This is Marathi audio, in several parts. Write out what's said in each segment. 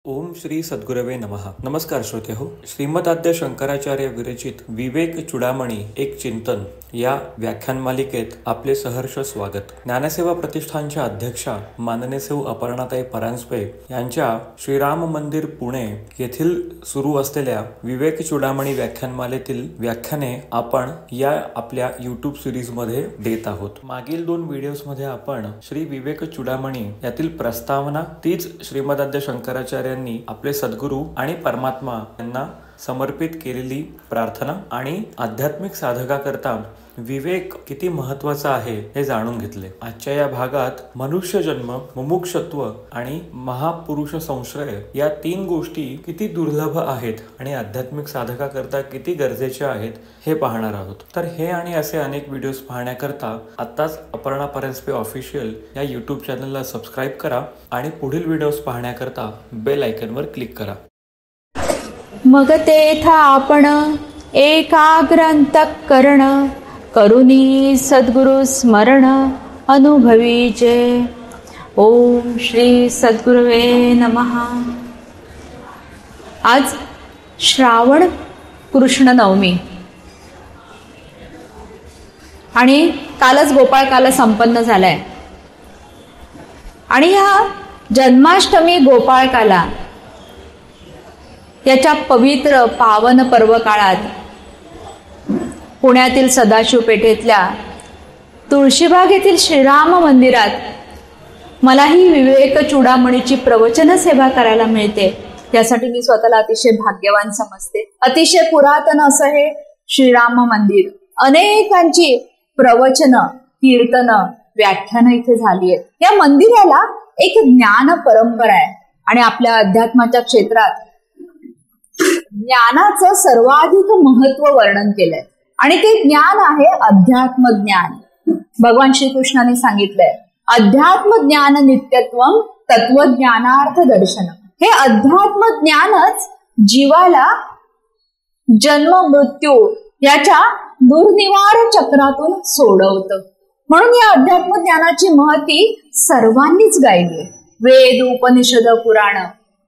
ओम श्री सद्गुरवे नमः. नमस्कार श्रोते हो. श्रीमदाद्य शंकराचार्य विरचित विवेक चूडामणी एक चिंतन या व्याख्यान मालिकेत आपले सहर्ष स्वागत. ज्ञानसेवा प्रतिष्ठानच्या अध्यक्षा माननीय सौ अपर्णाताई परांजपे यांच्या श्रीराम मंदिर पुणे येथील सुरू असलेल्या विवेक चूडामणी व्याख्यानमालेतील व्याख्याने आपण या आपल्या यूट्यूब सिरीज मध्ये देत आहोत. मागील 2 व्हिडिओज मध्ये आपण श्री विवेक चूडामणी यातील प्रस्तावना तीच श्रीमदाद्य शंकराचार्य आपले सद्गुरू आणि परमात्मा यांना समर्पित केलेली प्रार्थना आणि आध्यात्मिक साधकाकरता विवेक किती महत्वाचा आहे हे जाणून घेतले. आजच्या या भागात मनुष्य जन्म, मुमुक्षत्व आणि महापुरुष संश्रय या 3 गोष्टी किती दुर्लभ आहेत आणि आध्यात्मिक साधकाकरता किती गरजेच्या आहेत हे पाहणार आहोत. तर हे आणि असे अनेक व्हिडिओज पाहण्याकरता आत्ताच अपर्णा परांजपे ऑफिशियल या यूट्यूब चॅनलला सबस्क्राईब करा आणि पुढील व्हिडिओज पाहण्याकरता बेल आयकॉनवर क्लिक करा. मग तेथा आपण एकाग्रांतःकरण करुनी सद्गुरु स्मरण अनुभवीचे. ओम श्री सद्गुरवे नमः. आज श्रावण कृष्ण नवमी आणि कालच गोपाळकाला संपन्न झालाय आणि ह्या जन्माष्टमी गोपाळकाला याच्या पवित्र पावन पर्व काळात पुण्यातील सदाशिव पेठेतल्या तुळशीबाग येथील श्रीराम मंदिरात मला ही विवेक चूडामणीची प्रवचन सेवा करायला मिळते. यासाठी मी स्वतःला अतिशय भाग्यवान समजते. अतिशय पुरातन असं हे श्रीराम मंदिर, अनेकांची प्रवचन, कीर्तन, व्याख्यान इथे झाली आहेत. या मंदिराला एक ज्ञान परंपरा आहे आणि आपल्या अध्यात्माच्या क्षेत्रात ज्ञानाचं सर्वाधिक महत्व वर्णन केलंय आणि ते ज्ञान आहे अध्यात्म ज्ञान. भगवान श्रीकृष्णाने सांगितलंय अध्यात्म ज्ञान नित्यत्वम तत्वज्ञानार्थ दर्शन. हे अध्यात्म ज्ञानच जीवाला जन्म मृत्यू याच्या दुर्निवार चक्रातून सोडवतं. म्हणून या अध्यात्म ज्ञानाची महती सर्वांनीच गायली. वेद, उपनिषद, पुराण,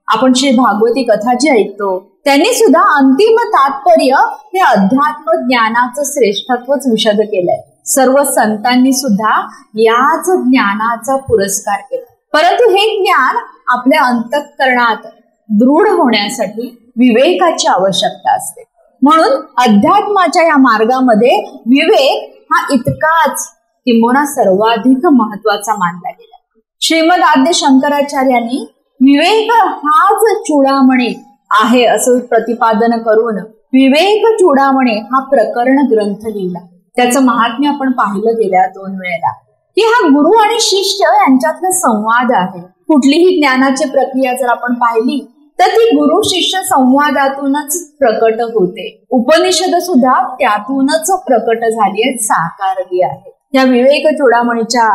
आपण श्री भागवती कथा जी ऐकतो त्यांनी सुद्धा अंतिम तात्पर्य हे अध्यात्म ज्ञानाचं श्रेष्ठत्वच विशद केलंय. सर्व संतांनी सुद्धा याच ज्ञानाचा पुरस्कार केला. परंतु हे ज्ञान आपल्या अंतःकरणात दृढ होण्यासाठी विवेकाची आवश्यकता असते. म्हणून अध्यात्माच्या या मार्गामध्ये विवेक हा इतकाच किंबहुना सर्वाधिक महत्वाचा मानला गेला. श्रीमद आद्य शंकराचार्यांनी विवेक हाच चूडामणी आहे असं प्रतिपादन करून विवेक चूडामणी हा प्रकरण ग्रंथ लिहिला. त्याचं महात्म्य आपण पाहिलं गेल्या 2 वेळेला की हा गुरु आणि शिष्य यांच्यातला संवाद आहे. कुठलीही ज्ञानाची प्रक्रिया जर आपण पाहिली तर ती गुरु शिष्य संवादातूनच प्रकट होते. उपनिषद सुद्धा त्यातूनच प्रकट झाली आहेत, साकारली आहे. या विवेक चूडामणीच्या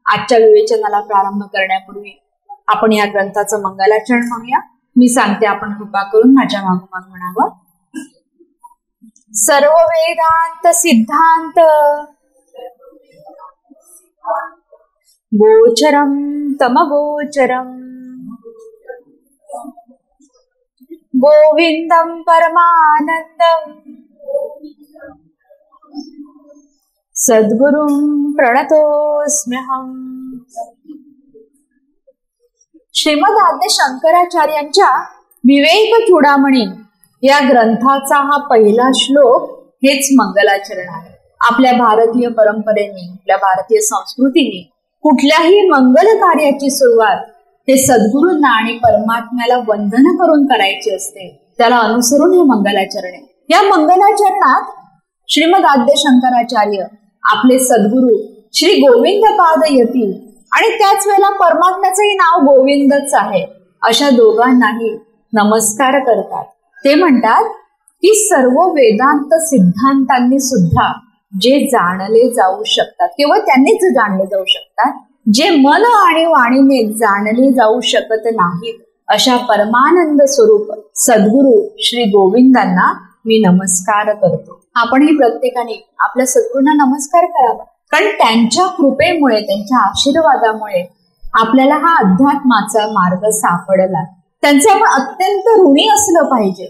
आजच्या विवेचनाला प्रारंभ करण्यापूर्वी आपण या ग्रंथाचं मंगलाचरण म्हणूया. मी सांगते, आपण कृपा करून माझ्या मागोमाग म्हणावं. सर्व वेदांत सिद्धांत गोचरम तमगोचरम गोविंदम परमानंदम सद्गुरुं प्रणतोस्म्यहम्. श्रीमद आद्य शंकराचार्यांच्या विवेक चूडामणी या ग्रंथाचा हा पहिला श्लोक हेच मंगलाचरण आहे. आपल्या भारतीय परंपरेने, आपल्या भारतीय संस्कृतीने कुठल्याही मंगल कार्याची सुरुवात हे सद्गुरूंना आणि परमात्म्याला वंदन करून करायची असते. त्याला अनुसरून हे मंगलाचरण आहे. या मंगलाचरणात श्रीमद आद्य शंकराचार्य आपले सद्गुरू श्री गोविंद पाद यती आणि त्याच वेळेला परमात्म्याचंही नाव गोविंदच आहे अशा दोघांनाही नमस्कार करतात. ते म्हणतात की सर्व वेदांत सिद्धांतांनी सुद्धा जे जाणले जाऊ शकतात, केवळ त्यांनीच जाणले जाऊ शकतात, जे मन आणि वाणीने जाणले जाऊ शकत नाहीत, अशा परमानंद स्वरूप सद्गुरू श्री गोविंदांना मी नमस्कार करतो. आपणही प्रत्येकाने आपल्या सद्गुरूंना नमस्कार करावा, कारण त्यांच्या कृपेमुळे, त्यांच्या आशीर्वादामुळे आपल्याला हा अध्यात्माचा मार्ग सापडला. त्यांचे आपण अत्यंत ऋणी असलं पाहिजे,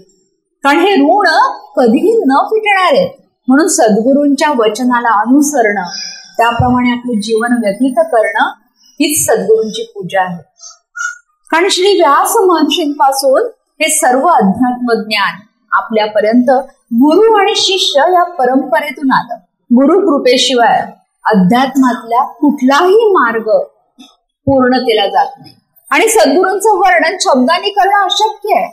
कारण हे ऋण कधीही न फिटणार आहेत. म्हणून सद्गुरूंच्या वचनाला अनुसरणं, त्याप्रमाणे आपले जीवन व्यतीत करणं हीच सद्गुरूंची पूजा आहे. कारण श्री व्यास महर्षींपासून हे सर्व अध्यात्म ज्ञान आपल्यापर्यंत गुरु आणि शिष्य या परंपरेतून आलं. गुरु कृपेशिवाय अध्यात्मातल्या कुठलाही मार्ग पूर्णतेला जात नाही आणि सद्गुरूंचं वर्णन शब्दांनी करणं अशक्य आहे.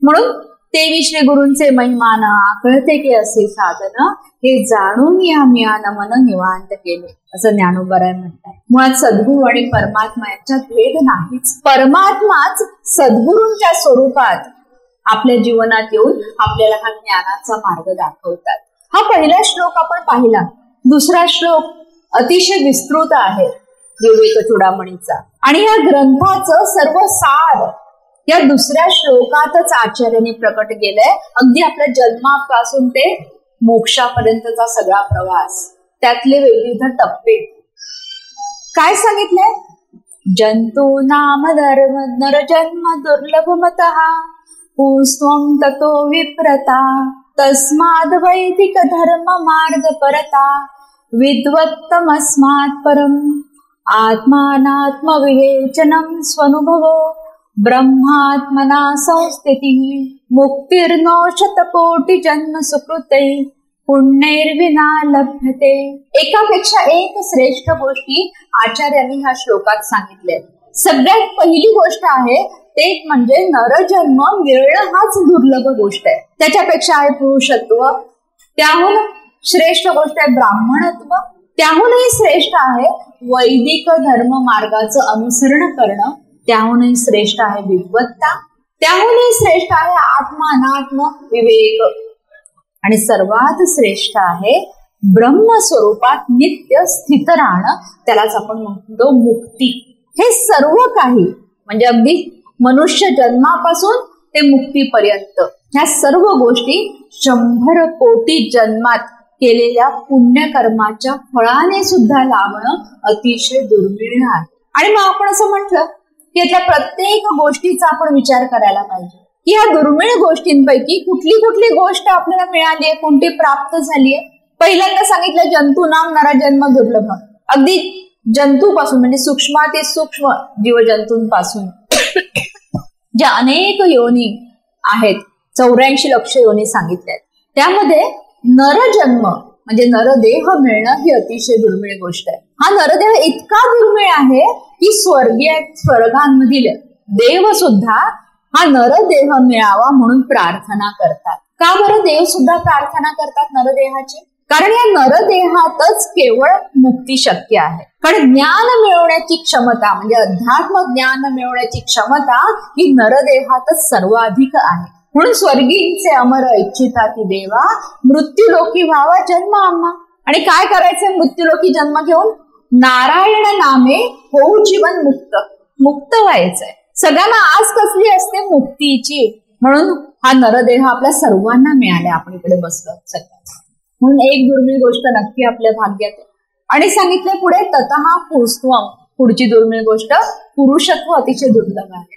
म्हणून तेवी श्री गुरूंचे महिमान कळते की असे साधन, हे जाणून या मियान मन निवांत केले, असं ज्ञानोबराय म्हणतात. मुळात सद्गुरू आणि परमात्मा यांच्यात भेद नाहीच. परमात्माच सद्गुरूंच्या स्वरूपात आपल्या जीवनात येऊन आपल्याला हा ज्ञानाचा मार्ग दाखवतात. हा पहिला श्लोक आपण पाहिला. दुसरा श्लोक अतिशय विस्तृत आहे विवेक चूडामणीचा, आणि या ग्रंथाचं सर्व सार या दुसऱ्या श्लोकातच आचार्यांनी प्रकट केलंय. अगदी आपल्या जन्मापासून ते मोक्षापर्यंतचा सगळा प्रवास, त्यातले विविध टप्पे. काय सांगितलंय? जंतू नाम धर्म नरजन्म दुर्लभमतः पुस्त्वं ततो विप्रता तस्माद् वैदिक धर्म मार्ग परता विद्वत्तमस्मात् परम आत्मानात्म विवेचनं स्वनुभवो ब्रह्मात्मना संस्थिती मुक्तिर्नो शतकोटी जन्म सुकृते पुण्यैर्विना लभ्यते. एकापेक्षा एक श्रेष्ठ गोष्टी आचार्यांनी ह्या श्लोकात सांगितल्या. सगळ्यात पहिली गोष्ट आहे ते म्हणजे नरजन्म मिळणं हाच दुर्लभ गोष्ट आहे. त्याच्यापेक्षा आहे पुरुषत्व, त्याहून श्रेष्ठ गोष्ट आहे ब्राह्मणत्व, त्याहूनही श्रेष्ठ आहे वैदिक धर्म मार्गाचं अनुसरण करणं, त्याहूनही श्रेष्ठ आहे विद्वत्ता, त्याहूनही श्रेष्ठ आहे आत्मानात्म विवेक, आणि सर्वात श्रेष्ठ आहे ब्रह्मस्वरूपात नित्य स्थित राहणं, त्यालाच आपण म्हणतो मुक्ती. हे सर्व काही म्हणजे अगदी मनुष्य जन्मापासून ते मुक्तीपर्यंत ह्या सर्व गोष्टी 100 कोटी जन्मात केलेल्या पुण्यकर्माच्या फळाने सुद्धा लाभणं अतिशय दुर्मिळ आहे. आणि मग आपण असं म्हटलं की यातल्या प्रत्येक गोष्टीचा आपण विचार करायला पाहिजे की ह्या दुर्मिळ गोष्टींपैकी कुठली कुठली गोष्ट आपल्याला मिळाली आहे, कोणती प्राप्त झाली आहे. पहिल्यांदा सांगितलं जंतू नाम नरजन्म दुर्लभ. अगदी जंतूपासून म्हणजे सूक्ष्माती सूक्ष्म जीवजंतूंपासून ज्या अनेक योनी आहेत, 84 लक्ष योनी सांगितल्यात, त्यामध्ये नरजन्म म्हणजे नरदेह मिळणं ही अतिशय दुर्मिळ गोष्ट आहे. हा नरदेह इतका दुर्मिळ आहे की स्वर्गांमधील देव सुद्धा हा नरदेह मिळावा म्हणून प्रार्थना करतात. का बरं देव सुद्धा प्रार्थना करतात नरदेहाची? कारण या नरदेहातच केवळ मुक्ती शक्य आहे. कारण ज्ञान मिळवण्याची क्षमता म्हणजे अध्यात्म ज्ञान मिळवण्याची क्षमता ही नरदेहातच सर्वाधिक आहे. म्हणून स्वर्गींचे अमर इच्छिता ती देवा मृत्यूलोकी व्हावा जन्म आम्हा. आणि काय करायचंय मृत्यूलोकी जन्म घेऊन? नारायण नामे होऊ जीवन मुक्त, मुक्त व्हायचंय. सगळ्यांना आस कसली असते? मुक्तीची. म्हणून हा नरदेह आपल्या सर्वांना मिळाला. आपण इकडे बसलो सगळ्या. म्हणून एक दुर्मिळ गोष्ट नक्की आपल्या भाग्यात आहे. आणि सांगितले पुढे ततः पुस्त्वम, पुढची दुर्मिळ गोष्ट पुरुषत्व अतिशय दुर्लभ आहे.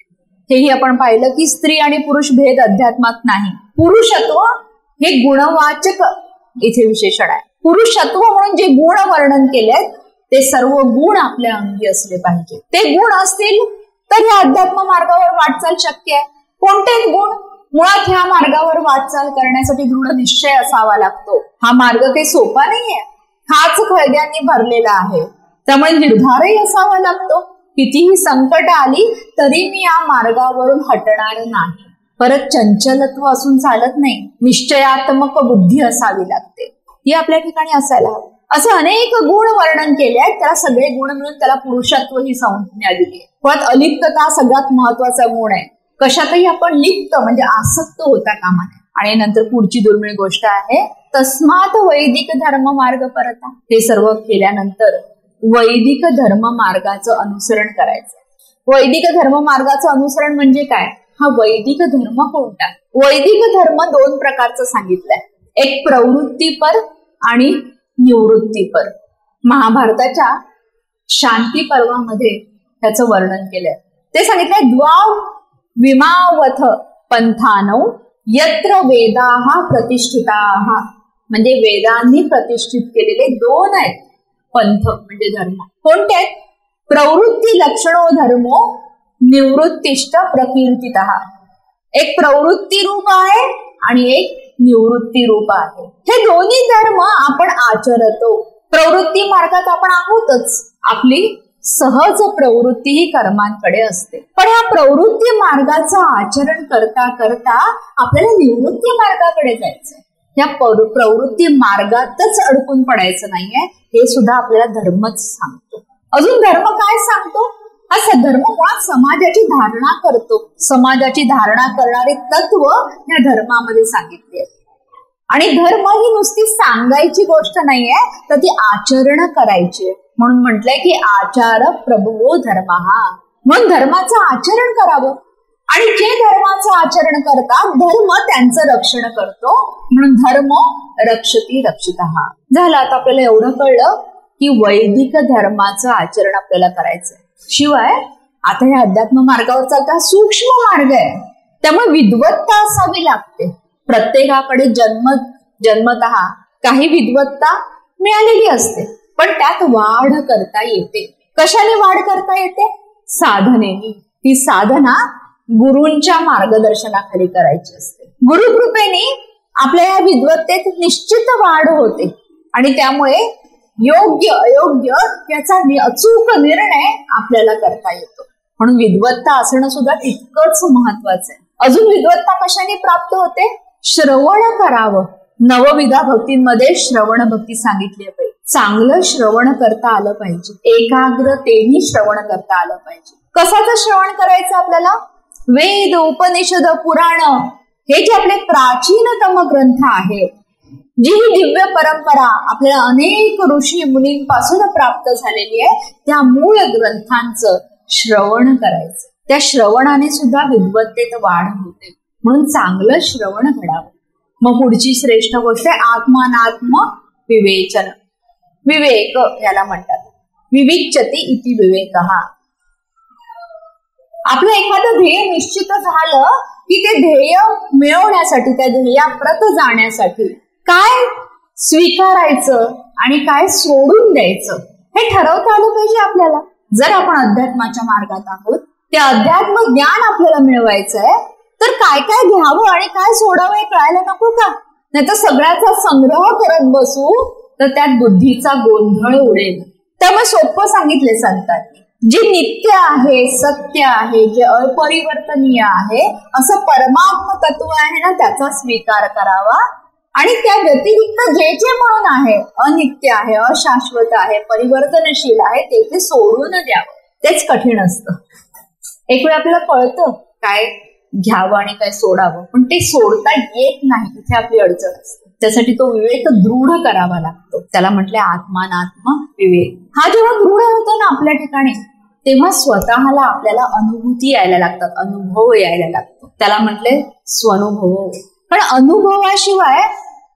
हेही आपण पाहिलं की स्त्री आणि पुरुष भेद अध्यात्मात नाही. पुरुषत्व हे गुणवाचक इथे विशेषण आहे. पुरुषत्व म्हणून जे गुण वर्णन केलेत ते सर्व गुण आपल्या अंगी असले पाहिजे. ते गुण असतील तर या अध्यात्म मार्गावर वाटचाल शक्य आहे. कोणते गुण? मुळात ह्या मार्गावर वाटचाल करण्यासाठी दृढ निश्चय असावा लागतो. हा मार्ग काही सोपा नाहीये, हाच खळग्यांनी भरलेला आहे. त्यामुळे निर्धारही असावा लागतो. कितीही संकट आली तरी मी या मार्गावरून हटणार नाही. परत चंचलत्व असून चालत नाही, निश्चयात्मक बुद्धी असावी लागते. ही आपल्या ठिकाणी असायला हवी. असं अनेक गुण वर्णन केले आहेत. त्याला सगळे गुण मिळून त्याला पुरुषत्व ही संज्ञा दिली आहे. मुळात अलिप्तता सगळ्यात महत्वाचा गुण आहे. कशातही आपण लिप्त म्हणजे आसक्त होता कामा नये. आणि नंतर पुढची दुर्मिळ गोष्ट आहे तस्मात वैदिक धर्म मार्ग परता. हे सर्व केल्यानंतर वैदिक धर्म मार्गाचं अनुसरण करायचं. वैदिक धर्म मार्गाचं अनुसरण म्हणजे काय? हा वैदिक धर्म कोणता? वैदिक धर्म 2 प्रकारचं सांगितलंय. एक प्रवृत्तीपर आणि निवृत्तीपर. महाभारताच्या शांती पर्वामध्ये त्याचं वर्णन केलंय. ते सांगितलंय द्वाव विमावथ पंथानौ यत्र वेदाः प्रतिष्ठिताः, म्हणजे वेदांनी प्रतिष्ठित केलेले 2 आहेत पंथ म्हणजे धर्म. कोणते आहेत? प्रवृत्ती लक्षणो धर्मो निवृत्तिष्ठ प्रकीर्तितः. एक प्रवृत्ती रूप आहे आणि एक निवृत्ती रूप आहे. हे दोन्ही धर्म आपण आचरतो. प्रवृत्ती मार्गात आपण आहोतच, आपली सहज प्रवृत्ती ही कर्मांकडे असते. पण ह्या प्रवृत्ती मार्गाचं आचरण करता करता आपल्याला निवृत्ती मार्गाकडे जायचंय. या प्रवृत्ती मार्गातच अडकून पडायचं नाहीये, हे सुद्धा आपल्याला धर्मच सांगतो. अजून धर्म काय सांगतो? हा धर्म मुळात समाजाची धारणा करतो. समाजाची धारणा करणारे तत्व या धर्मामध्ये सांगितले. आणि धर्म ही नुसती सांगायची गोष्ट नाहीये, तर ती आचरण करायची. म्हणून म्हटलंय की आचार प्रभुवो धर्म. म्हणून धर्माचं आचरण करावं. आणि जे धर्माचं आचरण करतात धर्म त्यांचं रक्षण करतो. म्हणून धर्म रक्षती रक्षितः. झालं. आता आपल्याला एवढं कळलं की वैदिक धर्माचं आचरण आपल्याला करायचंय. शिवाय आता ह्या अध्यात्म मार्गावरचा आता सूक्ष्म मार्ग आहे, त्यामुळे विद्वत्ता असावी लागते. प्रत्येकाकडे जन्मतः काही विद्वत्ता मिळालेली असते, पण त्यात वाढ करता येते. कशाने वाढ करता येते? साधनेने. ती साधना गुरूंच्या मार्गदर्शनाखाली करायची असते. गुरुकृपेने आपल्या या विद्वत्तेत निश्चित वाढ होते आणि त्यामुळे योग्य अयोग्य याचा अचूक निर्णय आपल्याला करता येतो. म्हणून विद्वत्ता असणं सुद्धा तितकंच महत्वाचं आहे. अजून विद्वत्ता कशाने प्राप्त होते? श्रवण करावं. नवविधा भक्तींमध्ये श्रवण भक्ती सांगितली आहे. चांगलं श्रवण करता आलं पाहिजे, एकाग्रतेने श्रवण करता आलं पाहिजे. कशाचं श्रवण करायचं आपल्याला? वेद, उपनिषद, पुराण हे जे आपले प्राचीनतम ग्रंथ आहेत, जी ही दिव्य परंपरा आपल्याला अनेक ऋषी मुनींपासून प्राप्त झालेली आहे, त्या मूळ ग्रंथांचं श्रवण करायचं. त्या श्रवणाने सुद्धा विद्वत्तेत वाढ होते. म्हणून चांगलं श्रवण घडावं. मग पुढची श्रेष्ठ गोष्ट आहे आत्मानात्म विवेचन. विवेक याला म्हणतात. विविच्यते इति विवेकः. आपलं एखादं ध्येय निश्चित झालं की ते ध्येय मिळवण्यासाठी, त्या ध्येयाप्रत जाण्यासाठी काय स्वीकारायचं आणि काय सोडून द्यायचं हे ठरवता आलं पाहिजे आपल्याला. जर आपण अध्यात्माच्या मार्गात आहोत, ते अध्यात्म ज्ञान आपल्याला मिळवायचंय, तर काय काय घ्यावं आणि काय सोडावं हे कळायला नको का? नाही तर सगळ्याचा संग्रह करत बसू तर त्यात बुद्धीचा गोंधळ उडेल. त्यामुळे सोपं सांगितले संतांनी, जे नित्य आहे, सत्य आहे, जे अपरिवर्तनीय आहे असं परमात्म तत्व आहे ना, त्याचा स्वीकार करावा. आणि त्या व्यतिरिक्त जे जे म्हणून आहे, अनित्य आहे, अशाश्वत आहे, परिवर्तनशील आहे, ते सोडून द्यावं. तेच कठीण असतं. एक वेळ आपल्याला कळतं काय घ्यावं आणि काय सोडावं, पण ते सोडता येत नाही. इथे आपली अडचण असते. त्यासाठी तो विवेक दृढ करावा लागतो. त्याला म्हटले आत्मानात्म विवेक. हा जेव्हा दृढ होतो ना आपल्या ठिकाणी, तेव्हा स्वतःला आपल्याला अनुभूती यायला लागतात, अनुभव यायला लागतो. त्याला म्हटले स्वनुभव. पण अनुभवाशिवाय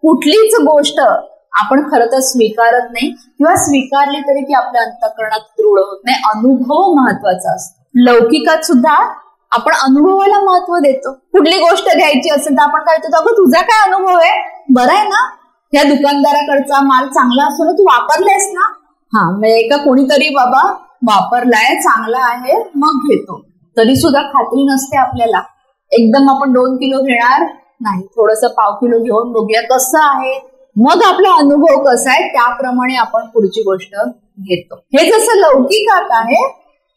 कुठलीच गोष्ट आपण खरं तर स्वीकारत नाही, किंवा स्वीकारली तरी ती आपल्या अंतःकरणात दृढ होत नाही. अनुभव महत्वाचा असतो. लौकिकात सुद्धा आपण अनुभवाला महत्व देतो. कुठली गोष्ट घ्यायची असेल तर आपण काय म्हणतो, अगं तुझा काय अनुभव आहे, बरं आहे ना, ह्या दुकानदाराकडचा माल चांगला असतो ना, तू वापरलेस ना? हा, म्हणजे का कोणीतरी बाबा वापरलाय, चांगला आहे, मग घेतो. तरी सुद्धा खात्री नसते आपल्याला. एकदम आपण 2 किलो घेणार नाही, थोडस पाव किलो घेऊन बघूया कसं आहे, मग आपला अनुभव कसा आहे त्याप्रमाणे आपण पुढची गोष्ट घेतो. हे जसं लौकिकात आहे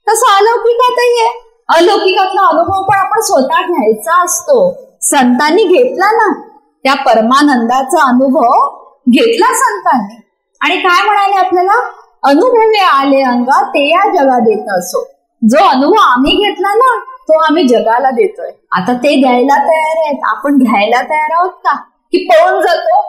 तसं अलौकिकातही आहे. अलौकिकातला अनुभव पण आपण स्वतः घ्यायचा असतो. संतांनी घेतला ना, त्या परमानंदाचा अनुभव घेतला संतांनी. आणि काय म्हणाले आपल्याला? अनुभवे आले अंगा ते या जगा देत असो. जो अनुभव आम्ही घेतला ना, तो आम्ही जगाला देतोय. आता ते द्यायला तयार आहेत, आपण घ्यायला तयार आहोत का, की पळून जातो?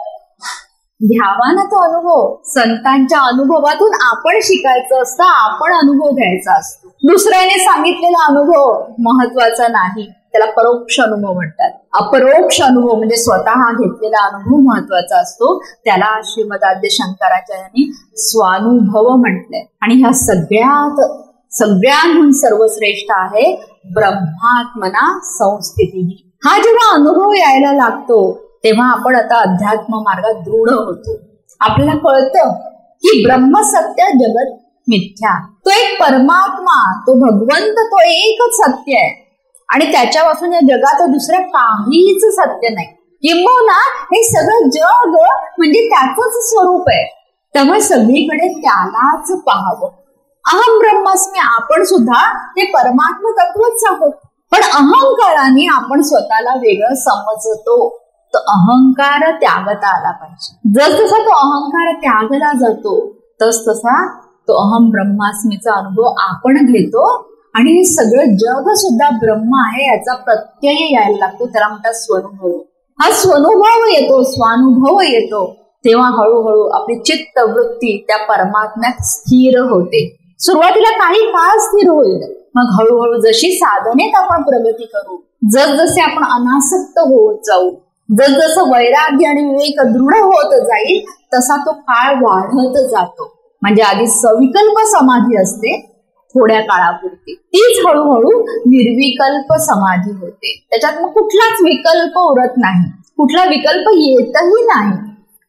घ्यावा ना तो अनुभव. संतांच्या अनुभवातून आपण शिकायचं असतं, आपण अनुभव घ्यायचा असतो. दुसऱ्याने सांगितलेला अनुभव महत्वाचा नाही, त्याला परोक्ष अनुभव म्हणतात. अपरोक्ष अनुभव म्हणजे स्वतः घेतलेला अनुभव महत्वाचा असतो. त्याला श्रीमदाद्य शंकराचार्यांनी स्वानुभव म्हटलंय. आणि ह्या सगळ्यात सगळ्यांहून सर्वश्रेष्ठ आहे ब्रह्मात्मना संस्थिती. हा जेव्हा अनुभव यायला लागतो तेव्हा आपण आता अध्यात्म मार्गात दृढ होतो. आपल्याला कळतं की ब्रह्म सत्य जगत मिथ्या. तो एक परमात्मा, तो भगवंत, तो एकच सत्य आहे आणि त्याच्यापासून या जगात दुसरं काहीच सत्य नाही. किंबहुना हे सगळं जग म्हणजे त्याचंच स्वरूप आहे. त्यामुळे सगळीकडे त्यालाच पाहावं. अहम ब्रह्मास्मी, आपण सुद्धा ते परमात्मा तत्वच आहोत. पण अहंकाराने आपण स्वतःला वेगळं समजतो. तो अहंकार त्यागता आला पाहिजे. जसजसा तो अहंकार त्यागला जातो तसा तो अहम ब्रह्मास्मीचा अनुभव आपण घेतो आणि हे सगळं जग सुद्धा ब्रह्म आहे याचा प्रत्यय यायला लागतो. त्याला म्हणतात स्वनुभव. हा स्वनुभव येतो, स्वानुभव येतो, तेव्हा हळूहळू आपली चित्तवृत्ती त्या परमात्म्यात स्थिर होते. सुरुवातीला काही काळ स्थिर होईल, मग हळूहळू जशी साधनेत आपण प्रगती करू, जसजसे आपण अनासक्त होत जाऊ, जसजसं वैराग्य आणि विवेक दृढ होत जाईल तसा तो काळ वाढत जातो. म्हणजे आधी सविकल्प समाधी असते थोड्या काळापुरती, तीच हळूहळू निर्विकल्प समाधी होते. त्याच्यात मग कुठलाच विकल्प उरत नाही, कुठला विकल्प येतही नाही.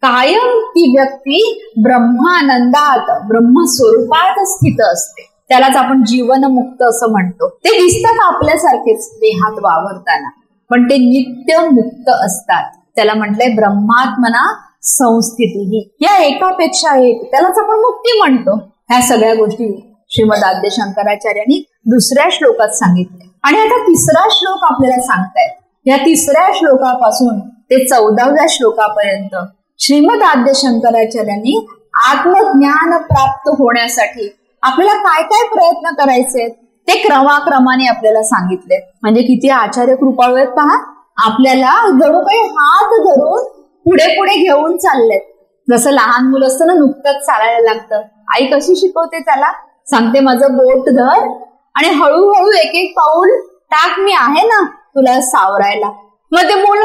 कायम ती व्यक्ती ब्रह्मानंदात, ब्रह्मस्वरूपात स्थित असते. त्यालाच आपण जीवनमुक्त असं म्हणतो. ते दिसतात आपल्यासारखेच देहात वावरताना, पण ते नित्य मुक्त असतात. त्याला म्हटलंय ब्रह्मात्मना संस्थिती. या एकापेक्षा एक, त्यालाच आपण मुक्ती म्हणतो. ह्या सगळ्या गोष्टी श्रीमद आद्य शंकराचार्यांनी दुसऱ्या श्लोकात सांगितले आणि आता तिसरा श्लोक आपल्याला सांगतायत. या तिसऱ्या श्लोकापासून ते 14व्या श्लोकापर्यंत श्रीमद आद्य शंकराचार्यांनी आत्मज्ञान प्राप्त होण्यासाठी आपल्याला काय काय प्रयत्न करायचे ते क्रमाक्रमाने आपल्याला सांगितले. म्हणजे किती आचार्य कृपाळू आहेत पहा. आपल्याला जणू काही हात धरून पुढे पुढे घेऊन चाललेत. जसं लहान मुलं असतं ना, नुकतंच चालायला लागतं. आई कशी शिकवते त्याला, सांगते माझं बोट धर आणि हळूहळू एक एक पाऊल टाक, मी आहे ना तुला सावरायला. मग ते मूल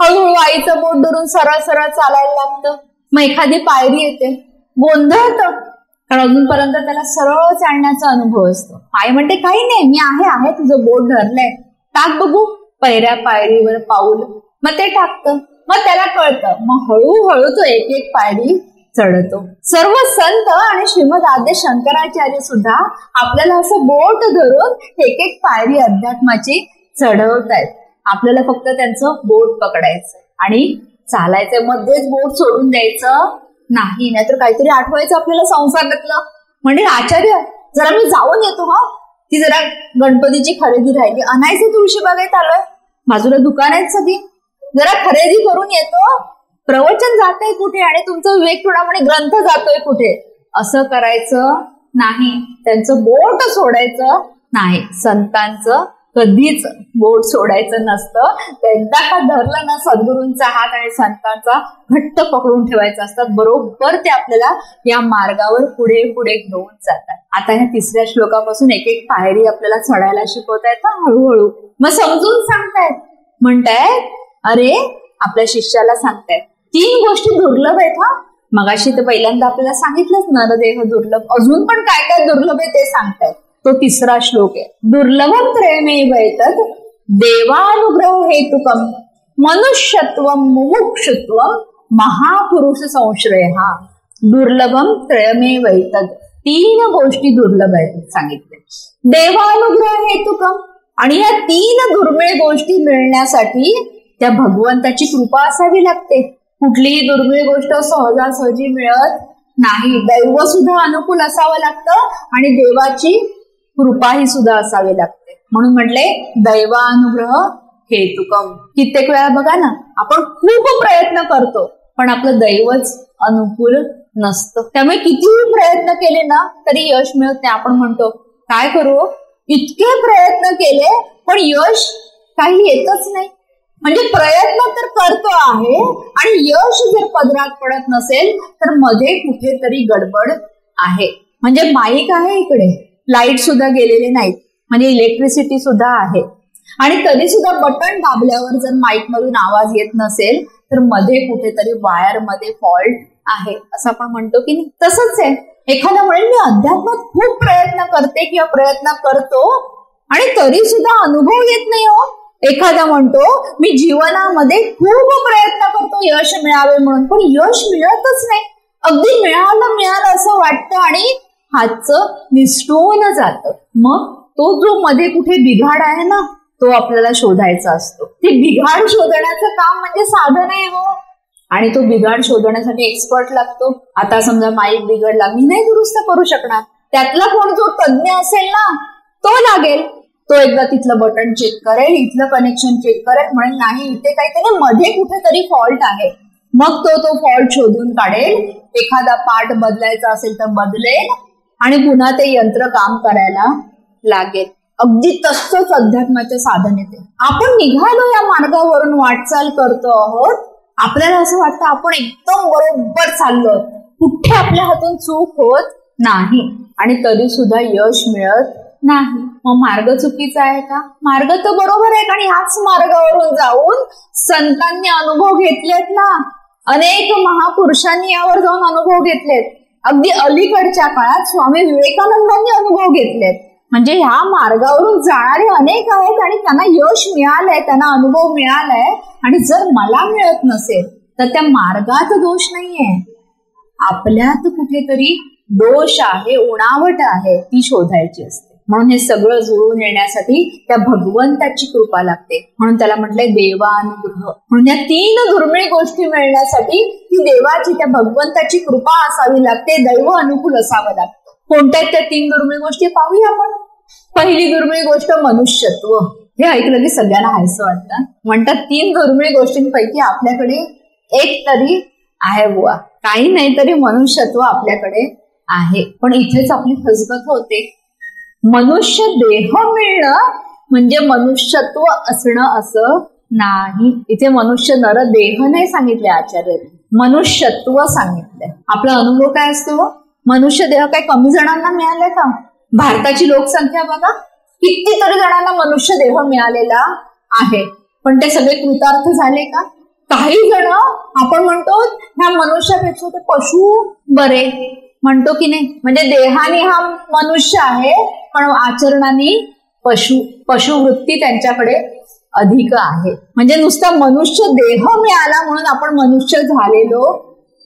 हळूहळू आईचं बोट धरून सरळ सरळ चालायला लागतं. मग एखादी पायरी येते, गोंधळतं, कारण अजूनपर्यंत त्याला सरळ चालण्याचा अनुभव असतो. आई म्हणते काही नाही, मी आहे तुझं बोट धरलंय, टाक बघू पहिल्या पायरीवर पाऊल. मग ते टाकतं, मग त्याला कळतं. मग हळूहळू तो एक एक पायरी चढतो. सर्व संत आणि श्रीमद आद्य शंकराचार्य सुद्धा आपल्याला असं बोट धरून एक एक पायरी अध्यात्माची चढवतायत. आपल्याला फक्त त्यांचं बोट पकडायचं आणि चालायचं, मध्येच बोट सोडून द्यायचं नाही. नाहीतर काहीतरी आठवायचं आपल्याला संसारातलं. म्हणजे आचार्य जरा मी जाऊन येतो, हा ती जरा गणपतीची खरेदी राहिली, आणायचं तुळशी बागेत आलोय, बाजूला दुकान आहेत सगळी, जरा खरेदी करून येतो. प्रवचन जातंय कुठे आणि तुमचं विवेक चुडामणी ग्रंथ जातोय कुठे, असं करायचं नाही. त्यांचं बोट सोडायचं नाही. संतांचं कधीच बोट सोडायचं नसतं. एकदा का धरलं ना सद्गुरूंचा हात आणि संतांचा, घट्ट पकडून ठेवायचा असतात. बरोबर ते आपल्याला या मार्गावर पुढे पुढे घेऊन जातात. आता ह्या तिसऱ्या श्लोकापासून एक एक पायरी आपल्याला चढायला शिकवतायत ना हळूहळू. मग समजून सांगतायत, म्हणतायत अरे आपल्या शिष्याला सांगतायत 3 गोष्टी दुर्लभ आहेत. हा मगाशी तर पहिल्यांदा आपल्याला सांगितलंच नरदेह दुर्लभ, अजून पण काय काय दुर्लभ आहे ते सांगतायत. तो तिसरा श्लोक आहे. दुर्लभम त्रयमेव एतत् देवानुग्रह हेतुकम मनुष्यत्वम मुमुक्षुत्वम महापुरुष संश्रयः. दुर्लभम त्रयमेव एतत्, 3 गोष्टी दुर्लभ आहेत सांगितले. देवानुग्रह हेतुकम, आणि या 3 दुर्मिळ गोष्टी मिळण्यासाठी त्या भगवंताची कृपा असावी लागते. कुठलीही दुर्मिळ गोष्ट सहजासहजी मिळत नाही. दैव सुद्धा अनुकूल असावं लागतं आणि देवाची कृपाही सुद्धा असावी लागते. म्हणून म्हटले दैवानुग्रह हेतुकम. कित्येक वेळा बघा ना, आपण खूप प्रयत्न करतो पण आपलं दैवच अनुकूल नसतं. त्यामुळे कितीही प्रयत्न केले ना तरी यश मिळत नाही. आपण म्हणतो काय करू, इतके प्रयत्न केले पण यश काही येतच नाही. म्हणजे प्रयत्न तर करतो आहे आणि यश जर पदरात पडत नसेल तर मध्ये कुठेतरी गडबड आहे. म्हणजे माईक आहे इकडे, लाईट सुद्धा गेलेले नाहीत, म्हणजे इलेक्ट्रिसिटी सुद्धा आहे आणि तरी सुद्धा बटन दाबल्यावर जर माईक मधून आवाज येत नसेल तर मध्ये कुठेतरी वायर मध्ये फॉल्ट आहे असं आपण म्हणतो की नाही. तसंच आहे, एखादा म्हणेल मी अध्यात्मात खूप प्रयत्न करते किंवा प्रयत्न करतो आणि तरी सुद्धा अनुभव येत नाही हो. एखादा म्हणतो मी जीवनामध्ये खूप प्रयत्न करतो यश मिळावे म्हणून, पण यश मिळतच नाही. अगदी मिळालं असं वाटतं आणि हातचं निसटून जातं. मग तो जो मध्ये कुठे बिघाड आहे ना, तो आपल्याला शोधायचा असतो. ते बिघाड शोधण्याचं काम म्हणजे साधन आहे हो. आणि तो बिघाड शोधण्यासाठी एक्सपर्ट लागतो. आता समजा माईक बिघडला, मी नाही दुरुस्त करू शकणार, त्यातला कोण जो तज्ञ असेल ना तो लागेल. तो एकदा तिथलं बटन चेक करेल, इथलं कनेक्शन चेक करेल, म्हणेल नाही इथे काहीतरी मध्ये कुठेतरी फॉल्ट आहे. मग तो फॉल्ट शोधून काढेल. एखादा पार्ट बदलायचा असेल तर बदलेल आणि पुन्हा ते यंत्र काम करायला लागेल. अगदी तसंच अध्यात्माचे साधन येते. आपण निघालो या मार्गावरून, वाटचाल करतो आहोत, आपल्याला असं वाटतं आपण एकदम बरोबर चाललो, कुठे आपल्या हातून चूक होत नाही आणि तरी सुद्धा यश मिळत नाही. मग मार्ग चुकीचा आहे का? मार्ग तर बरोबर आहे, कारण ह्याच मार्गावरून जाऊन संतांनी अनुभव घेतलेत ना. अनेक महापुरुषांनी यावर जाऊन अनुभव घेतलेत. अगदी अलीकडच्या काळात स्वामी विवेकानंदांनी अनुभव घेतलेत. म्हणजे ह्या मार्गावरून जाणारे अनेक आहेत आणि त्यांना यश मिळालंय, त्यांना अनुभव मिळालाय. आणि जर मला मिळत नसेल तर त्या मार्गात दोष नाहीये, आपल्यात कुठेतरी दोष आहे, उणावट आहे, ती शोधायची असते. म्हणून हे सगळं जुळून येण्यासाठी त्या भगवंताची कृपा लागते. म्हणून त्याला म्हटलंय देवानुग्रह. म्हणून या 3 दुर्मिळ गोष्टी मिळण्यासाठी ती देवाची, त्या भगवंताची कृपा असावी लागते, दैव अनुकूल असावं लागतं. कोणत्या त्या 3 दुर्मिळ गोष्टी पाहूया आपण. पहिली दुर्मिळ गोष्ट मनुष्यत्व. हे ऐकलं की सगळ्यांना हायसं वाटतं. म्हणतात 3 दुर्मिळ गोष्टींपैकी आपल्याकडे एक तरी आहे बुवा, काही नाही तरी मनुष्यत्व आपल्याकडे आहे. पण इथेच आपली फसगत होते. मनुष्य देह मिळणं म्हणजे मनुष्यत्व असणं असं नाही. इथे मनुष्य नर देह नाही सांगितले आचार्यांनी, मनुष्यत्व सांगितलंय. आपला अनुभव काय असतो? मनुष्य देह काय कमी जणांना मिळालाय का? भारताची लोकसंख्या बघा, कितीतरी जणांना मनुष्य देह मिळालेला आहे, पण ते सगळे कृतार्थ झाले का? काही जण आपण म्हणतो ह्या मनुष्यापेक्षा ते पशु बरे म्हणतो की नाही. म्हणजे देहाने हा मनुष्य आहे, पण आचरणाने पशुवृत्ती त्यांच्याकडे अधिक आहे. म्हणजे नुसता मनुष्य देह मिळाला म्हणून आपण मनुष्य झालेलो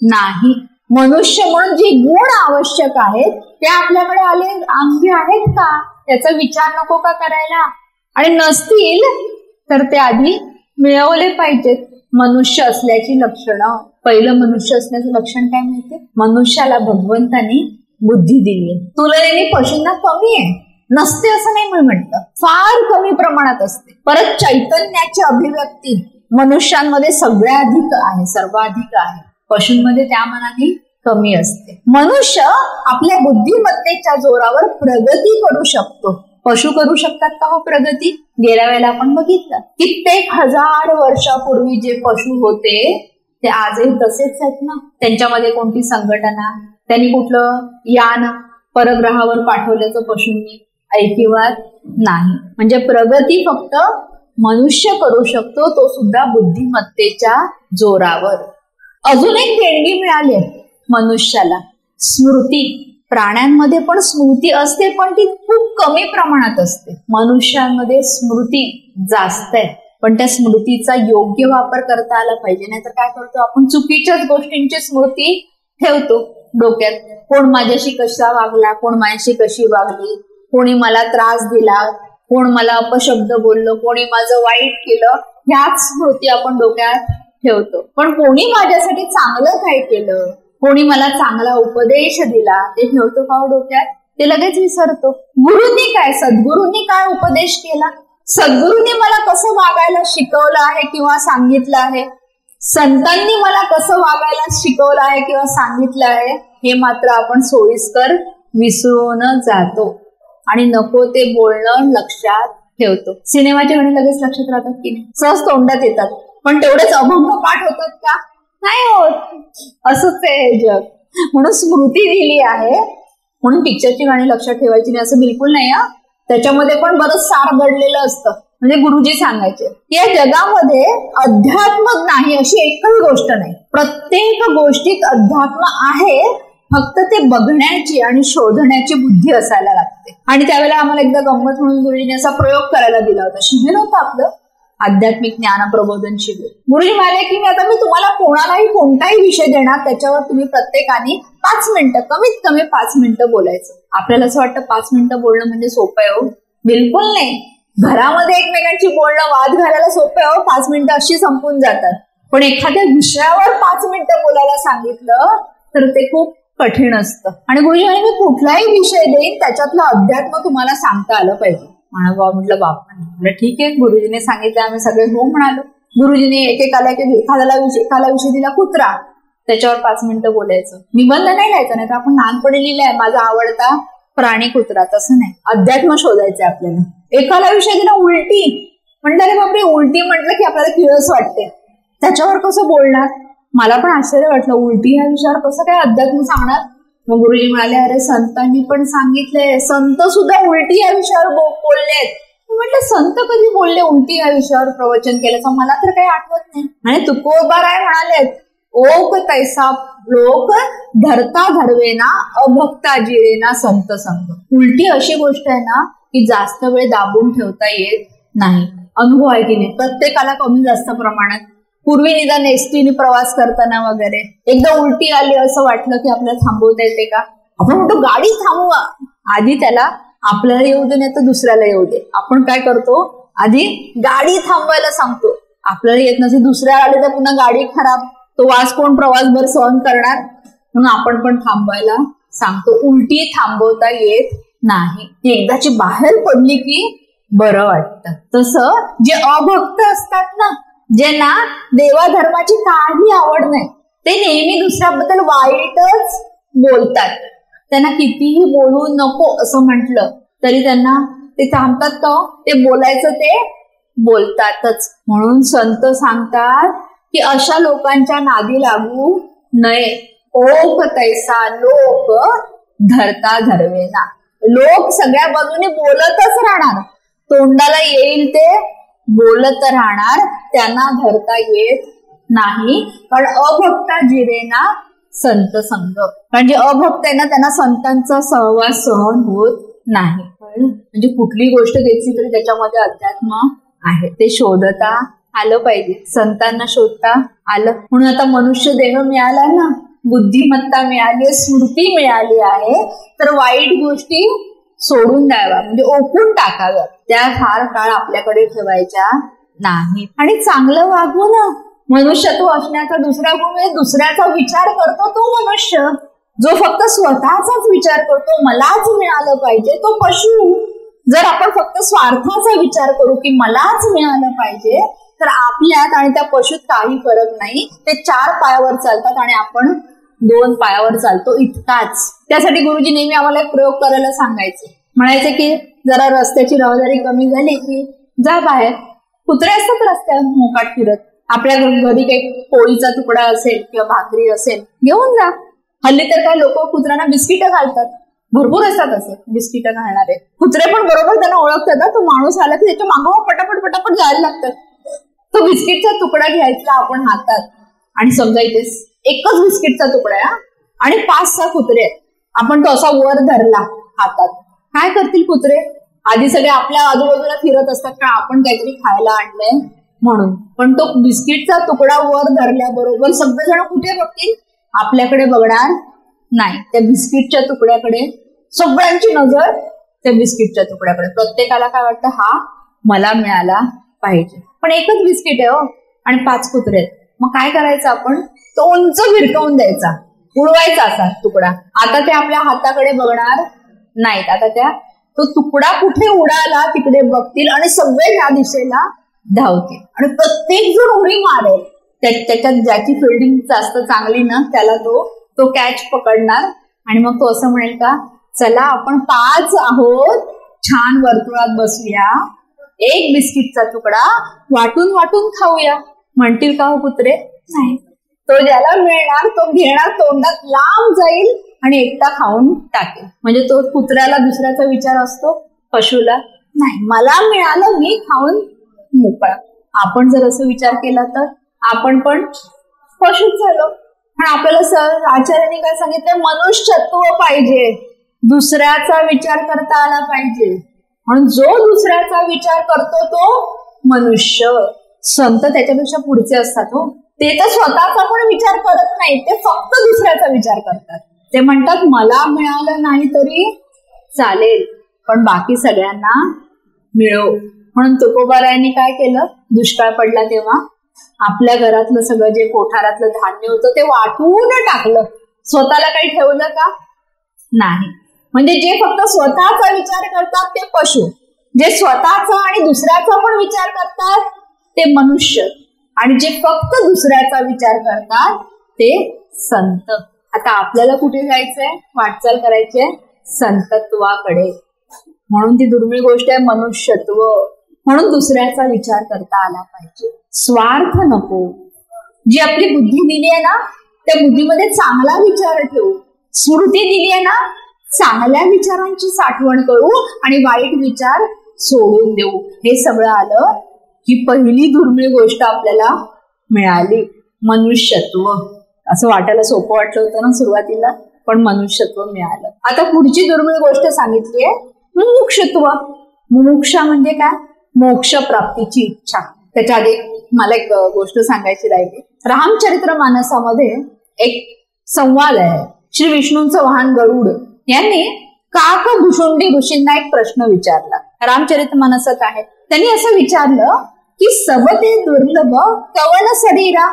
नाही. मनुष्य म्हणून जे गुण आवश्यक आहेत ते आपल्याकडे आले अंगी आहेत का, त्याचा विचार नको का करायला? आणि नसतील तर ते आधी मिळवले पाहिजेत. मनुष्य असल्याची लक्षणं. पहिलं मनुष्य असल्याचं लक्षण काय माहितीये? मनुष्याला भगवंतानी बुद्धी दिली, तुलनेने पशूंना कमी आहे. नसते असं नाही मी म्हटलं, फार कमी प्रमाणात असते. परत चैतन्याची अभिव्यक्ती मनुष्यांमध्ये सगळ्याधिक आहे, सर्वाधिक आहे. पशूंमध्ये त्या मानाने कमी असते. मनुष्य आपल्या बुद्धिमत्तेच्या जोरावर प्रगती करू शकतो. पशु करू शकतात का हो प्रगती? गेल्या वेळेला आपण बघितलं, कित्येक हजार वर्षापूर्वी जे पशु होते ते आजही तसेच आहेत ना. त्यांच्यामध्ये कोणती संघटना, त्यांनी कुठलं यान परग्रहावर पाठवल्याचं पशूंनी ऐकिवात नाही. म्हणजे प्रगती फक्त मनुष्य करू शकतो, तो सुद्धा बुद्धिमत्तेच्या जोरावर. अजून एक देणगी मिळाली मनुष्याला, स्मृती. प्राण्यांमध्ये पण स्मृती असते, पण ती खूप कमी प्रमाणात असते. मनुष्यांमध्ये स्मृती जास्त आहे, पण त्या स्मृतीचा योग्य वापर करता आला पाहिजे. नाहीतर काय करतो आपण? चुकीच्याच गोष्टींची स्मृती ठेवतो डोक्यात. कोण माझ्याशी कसा वागला, कोण माझ्याशी कशी वागली, कोणी मला त्रास दिला, कोण मला अपशब्द बोललं, कोणी माझं वाईट केलं, ह्याच स्मृती आपण डोक्यात ठेवतो. पण कोणी माझ्यासाठी चांगलं काय केलं, कोणी मला चांगला उपदेश दिला, ते ठेवतो का डोक्यात? ते लगेच विसरतो. गुरुंनी काय, सद्गुरूंनी काय उपदेश केला, सद्गुरूंनी मला कसं वागायला शिकवलं आहे किंवा सांगितलं आहे, संतांनी मला कसं वागायला शिकवलं आहे किंवा सांगितलं आहे, हे मात्र आपण सोयीस्कर विसरून जातो आणि नको ते बोलणं लक्षात ठेवतो. सिनेमाचे गाणे लगेच लक्षात राहतात की नाही? सहज तोंडात येतात, पण तेवढेच अभंग पाठ होतात का? नाही होत. असंच आहे हे जग. म्हणून स्मृती दिली आहे, म्हणून पिक्चरची गाणी लक्षात ठेवायची नाही असं बिलकुल नाही. त्याच्यामध्ये पण बरंच सार दडलेलं असतं. म्हणजे गुरुजी सांगायचे की या जगामध्ये अध्यात्म नाही अशी एकही गोष्ट नाही. प्रत्येक गोष्टीत अध्यात्म आहे, फक्त ते बघण्याची आणि शोधण्याची बुद्धी असायला लागते. आणि त्यावेळेला आम्हाला एकदा गंमत म्हणून गुरुजीने असा प्रयोग करायला दिला होता. शिबिर होतं आपलं आध्यात्मिक ज्ञान प्रबोधन शिबिर. गुरुजी म्हणाले की मी तुम्हाला कोणालाही कोणताही विषय देणार, त्याच्यावर तुम्ही प्रत्येकाने 5 मिनिटं, कमीत कमी 5 मिनिटं बोलायचं. आपल्याला असं वाटतं 5 मिनिटं बोलणं म्हणजे सोपं आहे हो? बिलकुल नाही. घरामध्ये एकमेकांची बोलणं, वाद घालायला सोपं आहे हो, 5 मिनिटं अशी संपून जातात. पण एखाद्या विषयावर 5 मिनिटं बोलायला सांगितलं तर ते खूप कठीण असतं. आणि गुरुजी म्हणे मी कुठलाही विषय देईन त्याच्यातलं अध्यात्म तुम्हाला सांगता आलं पाहिजे. म्हटलं बापा ठीक आहे. गुरुजीने सांगितलं, आम्ही सगळे हो म्हणालो. गुरुजीने एखादा विषय दिला कुत्रा, त्याच्यावर 5 मिनिटं बोलायचं. निबंध नाही लिहायचं, नाही तर आपण लहानपणी लिहिलंय माझा आवडता प्राणी कुत्रा, तसं नाही. अध्यात्म शोधायचंय आपल्याला. एखादा विषय दिला उलटी, म्हणलं रे बापरे उलटी म्हटलं की आपल्याला किळस वाटते, त्याच्यावर कसं बोलणार. मला पण आश्चर्य वाटलं, उलटी ह्या विषयावर कसं काय अध्यात्म सांगणार. मग गुरुजी म्हणाले अरे संतांनी पण सांगितलंय, संत सुद्धा उलटी या विषयावर बोललेत. म्हटलं संत कधी बोलले उलटी या विषयावर प्रवचन केल्याचं, मला तर काही आठवत नाही. आणि तुकोबाराय म्हणालेत ओक तैसा लोक धरता धरवेना अभक्ता जिरेना संत संग. उलटी अशी गोष्ट आहे ना की जास्त वेळ दाबून ठेवता येत नाही. अनुभव आहे की नाही, प्रत्येकाला कमी जास्त प्रमाणात. पूर्वी निदान एसटीने प्रवास करताना वगैरे एकदा उलटी आली असं वाटलं की आपल्याला थांबवता येते का. आपण म्हणतो गाडी थांबवा, आधी त्याला आपल्याला येऊ दे नाही तर दुसऱ्याला येऊ दे. आपण काय करतो, आधी गाडी थांबवायला सांगतो. आपल्याला येत नसेल, दुसऱ्याला आले तर पुन्हा गाडी खराब, तो वास कोण प्रवासभर सहन करणार, म्हणून आपण पण थांबवायला सांगतो. उलटी थांबवता येत नाही, ती एकदाची बाहेर पडली की बरं वाटतं. तसं जे अभक्त असतात ना, ज्यांना देवाधर्माची काही आवड नाही, ते नेहमी दुसऱ्याबद्दल वाईटच बोलतात. त्यांना कितीही बोलू नको असं म्हटलं तरी त्यांना ते थांबतात का, ते बोलायचं ते बोलतातच. म्हणून संत सांगतात की अशा लोकांच्या नादी लागू नये. ओक तैसा लोक धरता धरवेना. लोक सगळ्या बाजूने बोलतच राहणार, तोंडाला येईल ते बोलत राहणार, त्यांना धरता येत नाही. कारण अभक्ता जिरेना संत संग. कारण जे अभक्त आहे ना त्यांना संतांचा सहवास सहन होत नाही. म्हणजे कुठली गोष्ट घेतली तरी त्याच्यामध्ये अध्यात्म आहे, ते शोधता आलं पाहिजे. संतांना शोधता आलं. म्हणून आता मनुष्य देह मिळाला ना, बुद्धिमत्ता मिळाली, स्मृती मिळाली आहे, तर वाईट गोष्टी सोडून द्याव्या, म्हणजे ओकून टाकाव्या. त्या फार काळ आपल्याकडे ठेवायच्या नाही. आणि चांगलं वागू ना. मनुष्यत्व असण्याचा दुसरा गुण म्हणजे दुसऱ्याचा विचार करतो तो मनुष्य. जो फक्त स्वतःचाच विचार करतो, मलाच मिळालं पाहिजे, तो पशु. जर आपण फक्त स्वार्थाचा विचार करू की मलाच मिळालं पाहिजे, तर आपल्यात आणि त्या पशुत काही फरक नाही. ते 4 पायावर चालतात आणि आपण 2 पायावर चालतो, इतकाच. त्यासाठी गुरुजी नेहमी आम्हाला एक प्रयोग करायला सांगायचे. म्हणायचे की जरा रस्त्याची रहदारी कमी झाली की जा बाहेर, कुत्रे असतात रस्त्यावर मोकाट फिरत. आपल्या घरी काही पोळीचा तुकडा असेल किंवा भाकरी असेल, घेऊन जा. हल्ली तर काय लोक कुत्र्यांना बिस्किटं घालतात, भरपूर असतात असे बिस्किटं घालणारे. कुत्रे पण बरोबर त्यांना ओळखतात ना, तो माणूस आला की त्याच्या मागं पटापट पटापट जायला लागतात. तो बिस्किटचा तुकडा घ्यायचा आपण हातात आणि समजा इथे एकच बिस्किटचा तुकडा आहे आणि 5-6 कुत्रे आहेत. आपण तो असा वर धरला हातात, काय करतील कुत्रे? आधी सगळे आपल्या आजूबाजूला फिरत असतात का आपण काहीतरी खायला आणलंय म्हणून. पण तो बिस्किटचा तुकडा वर धरल्याबरोबर सगळेजण कुठे बघतील? आपल्याकडे बघणार नाही, त्या बिस्किटच्या तुकड्याकडे. सगळ्यांची नजर त्या बिस्किटच्या तुकड्याकडे. प्रत्येकाला काय वाटतं, हा मला मिळाला पाहिजे. पण एकच बिस्किट आहे हो आणि 5 कुत्रे आहेत. मग काय करायचं आपण? तो उंच भिरकवून द्यायचा, उडवायचा असा तुकडा. आता ते आपल्या हाताकडे बघणार नाहीत. आता तो तुकडा कुठे उडाला तिकडे बघतील आणि सगळे या दिशेला धावतील आणि प्रत्येक जण उडी मारेल. त्याच्यात ज्याची फिल्डिंग जास्त चांगली ना त्याला तो कॅच पकडणार आणि मग तो असं म्हणेल का, चला आपण 5 आहोत, छान वर्तुळात बसूया, एक बिस्किटचा तुकडा वाटून वाटून खाऊया. म्हणतील का हो कुत्रे? नाही. तो ज्याला मिळणार तो घेणार, तोंडात लांब जाईल आणि एकटा खाऊन टाकेल. म्हणजे तो कुत्र्याला दुसऱ्याचा विचार असतो, पशुला नाही. मला मिळालं, मी खाऊन मोकळा. आपण जर असं विचार केला तर आपण पण पशुच झालो. पण आपल्याला सर आचार्यांनी काय सांगितलं, मनुष्यत्व पाहिजे, दुसऱ्याचा विचार करता आला पाहिजे. म्हणून जो दुसऱ्याचा विचार करतो तो मनुष्य. संत त्याच्यापेक्षा पुढचे असतात हो. ते तर स्वतःचा पण विचार करत नाही, ते फक्त दुसऱ्याचा विचार करतात. ते म्हणतात मला मिळालं नाही तरी चालेल पण बाकी सगळ्यांना मिळो. म्हणून तुकोबारायांनी काय केलं, दुष्काळ पडला तेव्हा आपल्या घरातलं सगळं जे कोठारातलं धान्य होतं ते वाटून टाकलं. स्वतःला काही ठेवलं का? नाही. म्हणजे जे फक्त स्वतःचा विचार करतात ते पशु, जे स्वतःचा आणि दुसऱ्याचा पण विचार करतात ते मनुष्य, आणि जे फक्त दुसऱ्याचा विचार करतात ते संत. आता आपल्याला कुठे जायचंय, वाटचाल करायचीय संतत्वाकडे. म्हणून ती दुर्मिळ गोष्ट आहे मनुष्यत्व. म्हणून दुसऱ्याचा विचार करता आला पाहिजे, स्वार्थ नको. जी आपली बुद्धी दिली आहे ना त्या बुद्धीमध्ये चांगला विचार ठेवू. स्मृती दिली आहे ना, चांगल्या विचारांची साठवण करू आणि वाईट विचार सोडून देऊ. हे सगळं आलं ही पहिली दुर्मिळ गोष्ट आपल्याला मिळाली, मनुष्यत्व. असं वाटायला सोपं वाटलं होतं ना सुरुवातीला, पण मनुष्यत्व मिळालं. आता पुढची दुर्मिळ गोष्ट सांगितली आहे मुमुक्षत्व. मुमुक्षा म्हणजे काय, मोक्ष प्राप्तीची इच्छा. त्याच्या आधी मला एक गोष्ट सांगायची राहिली. रामचरित्र मानसामध्ये एक संवाद आहे. श्री विष्णूंचं वाहन गरुड यांनी काकभुषुंडी ऋषींना एक प्रश्न विचारला. रामचरित्र मानसात आहे. त्यांनी असं विचारलं की सबते दुर्लभ कवन शरीरा,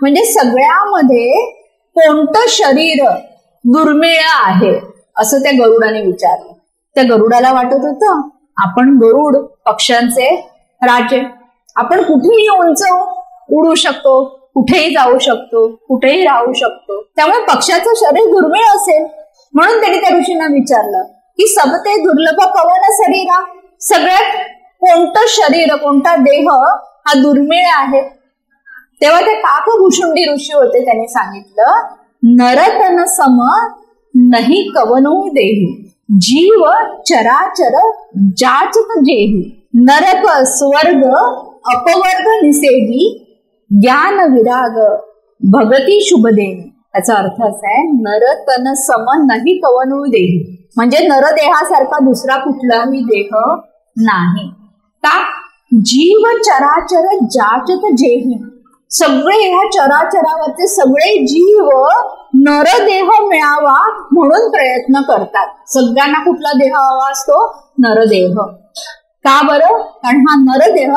म्हणजे सगळ्यामध्ये कोणतं शरीर दुर्मिळ आहे असं त्या गरुडाने विचारलं. त्या गरुडाला वाटत होतं आपण गरुड, पक्ष्यांचे राजे, आपण कुठेही उंच उडू शकतो, कुठेही जाऊ शकतो, कुठेही राहू शकतो, त्यामुळे पक्ष्याचं शरीर दुर्मिळ असेल. म्हणून त्यांनी त्या ऋषींना विचारलं की सबते दुर्लभ कवन शरीरा, सगळ्यात कोणतं शरीर, कोणता देह हा दुर्मिळ आहे. तेव्हा ते काकभुषुंडी ऋषी होते, त्यांनी सांगितलं नरतन सम नाही कवनो देही, जीव चराचर जाचत जेही, नरक स्वर्ग अपवर्ग निषेधी, ज्ञान विराग भगती शुभ देही. याचा अर्थ असा आहे नर तन सम नाही कवनो देही, म्हणजे नरदेहासारखा दुसरा कुठलाही देह नाही. का जीव चराचर जाचत जेही, सगळे ह्या चराचरावरचे सगळे जीव नरदेह मिळावा म्हणून प्रयत्न करतात. सगळ्यांना कुठला देह हवा असतो, नरदेह. का बरं? कारण हा नरदेह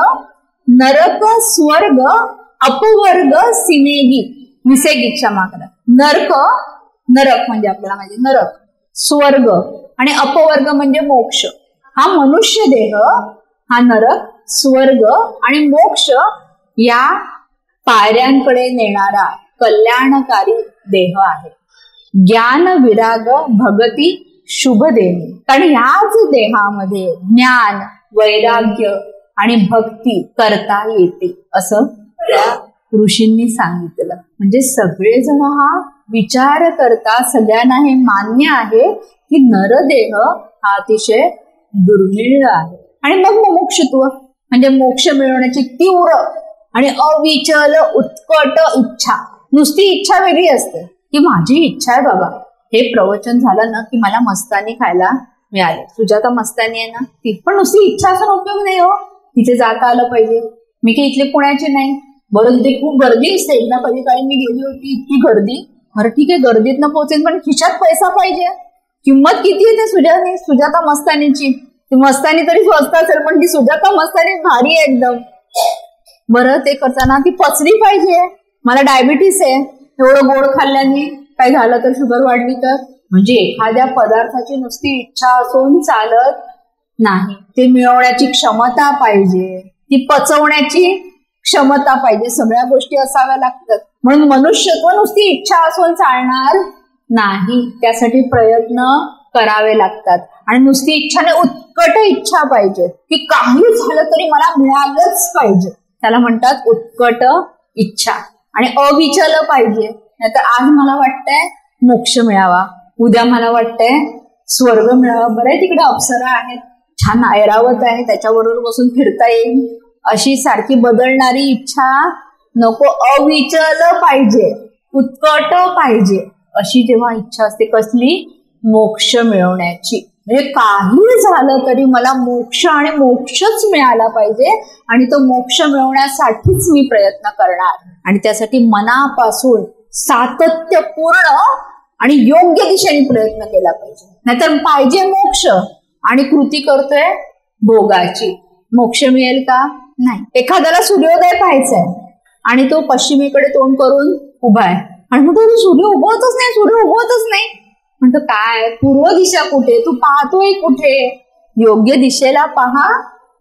नरक स्वर्ग अपवर्ग सिनेगी निसेगी, क्षमा करा, नरक, नरक म्हणजे आपल्याला माहिती नरक, स्वर्ग आणि अपवर्ग म्हणजे मोक्ष. हा मनुष्य देह हा नरक, स्वर्ग आणि मोक्ष या पायऱ्यांकडे नेणारा कल्याणकारी देह आहे. ज्ञान विराग भगती शुभ देही, कारण ह्याच देहामध्ये ज्ञान, वैराग्य आणि भक्ती करता येते असं त्या ऋषींनी सांगितलं. म्हणजे सगळेजण हा विचार करता, सगळ्यांना हे मान्य आहे की नरदेह हा अतिशय दुर्मिळ आहे. आणि मग मुमुक्षुत्व म्हणजे मोक्ष मिळवण्याची तीव्र आणि अविचल उत्कट इच्छा. नुसती इच्छा वेगळी असते की माझी इच्छा आहे बाबा, हे प्रवचन झालं ना की मला मस्तानी खायला मिळाले. सुजाता मस्तानी आहे ना, ती पण नुसती इच्छा असून उपयोग नाही हो, तिथे जाता आलं पाहिजे. मी काही इथले पुण्याचे नाही, बरं तिथे खूप गर्दी असते. एकदा कधी काळी मी गेली होती, इतकी गर्दी. बरं ठीक आहे, गर्दीत न पोहोचेन पण खिशात पैसा पाहिजे. किंमत किती आहे ते सुजाता मस्तानीची? ती मस्तानी तरी स्वस्त असेल पण ती सुजाता मस्तानी भारी आहे एकदम. बरं ते करताना ती पचली पाहिजे. मला डायबिटीस आहे, एवढं गोड खाल्ल्याने काय झालं तर, शुगर वाढली तर. म्हणजे एखाद्या पदार्थाची नुसती इच्छा असून चालत नाही, ते मिळवण्याची क्षमता पाहिजे, ती पचवण्याची क्षमता पाहिजे, सगळ्या गोष्टी असाव्या लागतात. म्हणून मनुष्यत्व नुसती इच्छा असून चालणार नाही, त्यासाठी प्रयत्न करावे लागतात. आणि नुसती इच्छाने उत्कट इच्छा पाहिजे की काही झालं तरी मला मिळालंच पाहिजे, त्याला म्हणतात उत्कट इच्छा. आणि अविचल पाहिजे, नाहीतर आज मला वाटतंय मोक्ष मिळावा, उद्या मला वाटतंय स्वर्ग मिळावा, बरं तिकडे अप्सरा आहेत, छान ऐरावत आहे, त्याच्याबरोबर बसून फिरता येईल, अशी सारखी बदलणारी इच्छा नको, अविचल पाहिजे, उत्कट पाहिजे अशी जेव्हा इच्छा असते कसली, मोक्ष मिळवण्याची. म्हणजे काही झालं तरी मला मोक्ष आणि मोक्षच मिळाला पाहिजे आणि तो मोक्ष मिळवण्यासाठीच मी प्रयत्न करणार आणि त्यासाठी मनापासून सातत्यपूर्ण आणि योग्य दिशेने प्रयत्न केला पाहिजे. नाहीतर पाहिजे मोक्ष आणि कृती करतोय भोगाची, मोक्ष मिळेल का? नाही. एखाद्याला सूर्योदय पाहायचाय आणि तो पश्चिमेकडे तोंड करून उभा आहे आणि म्हणतो सूर्य उगवतच नाही, सूर्य उगवतच नाही. म्हणतो काय, पूर्व दिशा कुठे, तू पाहतोय कुठे? योग्य दिशेला पहा.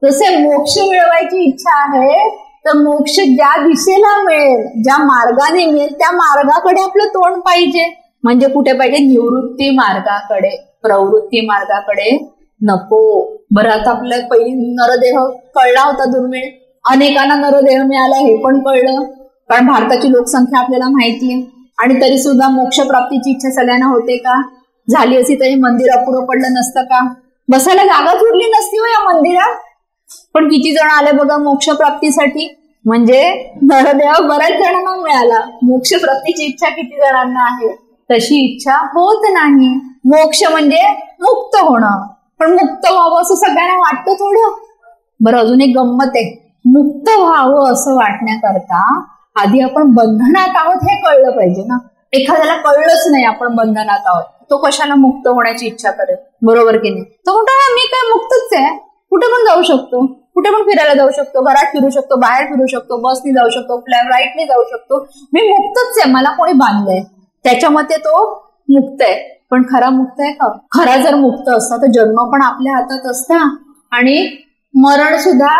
जसे मोक्ष मिळवायची इच्छा आहे तर मोक्ष ज्या दिशेला मिळेल, ज्या मार्गाने मिळेल त्या मार्गाकडे आपलं तोंड पाहिजे. म्हणजे कुठे पाहिजे? निवृत्ती मार्गाकडे, प्रवृत्ती मार्गाकडे नको. बरं, आता आपल्या पहिली नरदेह कळला होता दुर्मिळ, अनेकांना नरदेह मिळाला हे पण कळलं, कारण भारताची लोकसंख्या आपल्याला माहिती आहे. आणि तरी सुद्धा मोक्ष प्राप्तीची इच्छा सगळ्यांना होते का? झाली असती तरी मंदिर अपुरं पडलं नसतं का? बसायला जागाच उरली नसती हो या मंदिरात. पण किती जण आले बघा मोक्ष प्राप्तीसाठी. म्हणजे नरदेह बऱ्याच जणांना मिळाला, मोक्ष प्राप्तीची इच्छा किती जणांना आहे? तशी इच्छा होत नाही. मोक्ष म्हणजे मुक्त होणं, पण मुक्त व्हावं असं सगळ्यांना वाटतं थोडं. बरं, अजून एक गंमत आहे. मुक्त व्हावं असं वाटण्याकरता आधी आपण बंधनात आहोत हे कळलं पाहिजे ना. एखाद्याला कळलंच नाही आपण बंधनात आहोत, तो कशाला मुक्त होण्याची इच्छा करेल? बरोबर की नाही? तो म्हणतो मी काय मुक्तच आहे, कुठे पण जाऊ शकतो, कुठे पण फिरायला जाऊ शकतो, घरात फिरू शकतो, बाहेर फिरू शकतो, बसनी जाऊ शकतो, फ्लाईटने जाऊ शकतो, मी मुक्तच आहे, मला कोणी बांधलंय. त्याच्या मते तो मुक्त आहे. पण खरा मुक्त आहे का? खरा जर मुक्त असता तर जन्म पण आपल्या हातात असता आणि मरण सुद्धा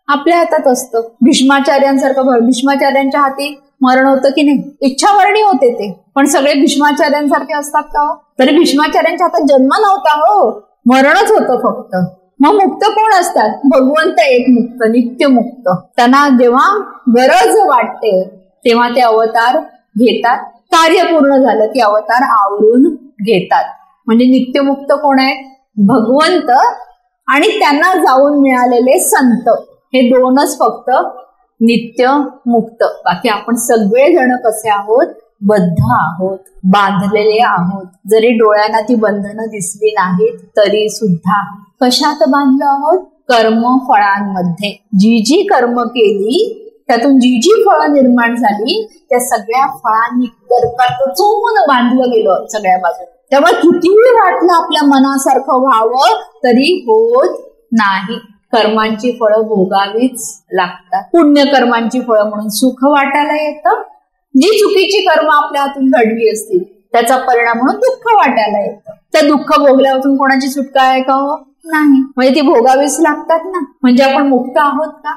आपल्या हातात असतं. भीष्माचार्यांसारखं, भीष्माचार्यांच्या हाती मरण होतं की नाही? इच्छामरणी होते ते, पण सगळे भीष्माचार्यांसारखे असतात का हो? तरी भीष्माचार्यांच्या हातात जन्म नव्हता हो, मरणच होतं फक्त. मग मुक्त कोण असतात? भगवंत एक मुक्त, नित्य मुक्त. त्यांना जेव्हा गरज वाटते तेव्हा ते अवतार घेतात, कार्य पूर्ण झालं की अवतार आवरून घेतात. म्हणजे नित्यमुक्त कोण आहे? भगवंत आणि त्यांना जाऊन मिळालेले संत, हे दोनच फक्त नित्य मुक्त. बाकी आपण सगळेजण कसे आहोत? बद्ध आहोत, बांधलेले आहोत. जरी डोळ्यांना ती बंधनं दिसली नाहीत तरी सुद्धा कशात बांधलो आहोत? कर्म फळांमध्ये. जी जी कर्म केली त्यातून जी जी फळं निर्माण झाली त्या सगळ्या फळांनी करचून बांधलं गेलं सगळ्या बाजूने. त्यामुळे कितीही वाटलं आपल्या मनासारखं व्हावं तरी होत नाही. कर्मांची फळं भोगावीच लागतात. पुण्यकर्मांची फळं म्हणून सुख वाटायला येतं. जी चुकीची कर्म आपल्या हातून घडली असतील त्याचा परिणाम म्हणून दुःख वाटायला येतं. त्या दुःख भोगल्यापासून कोणाची सुटका आहे का हो? नाही. म्हणजे ती भोगावीच लागतात ना. म्हणजे आपण मुक्त आहोत का?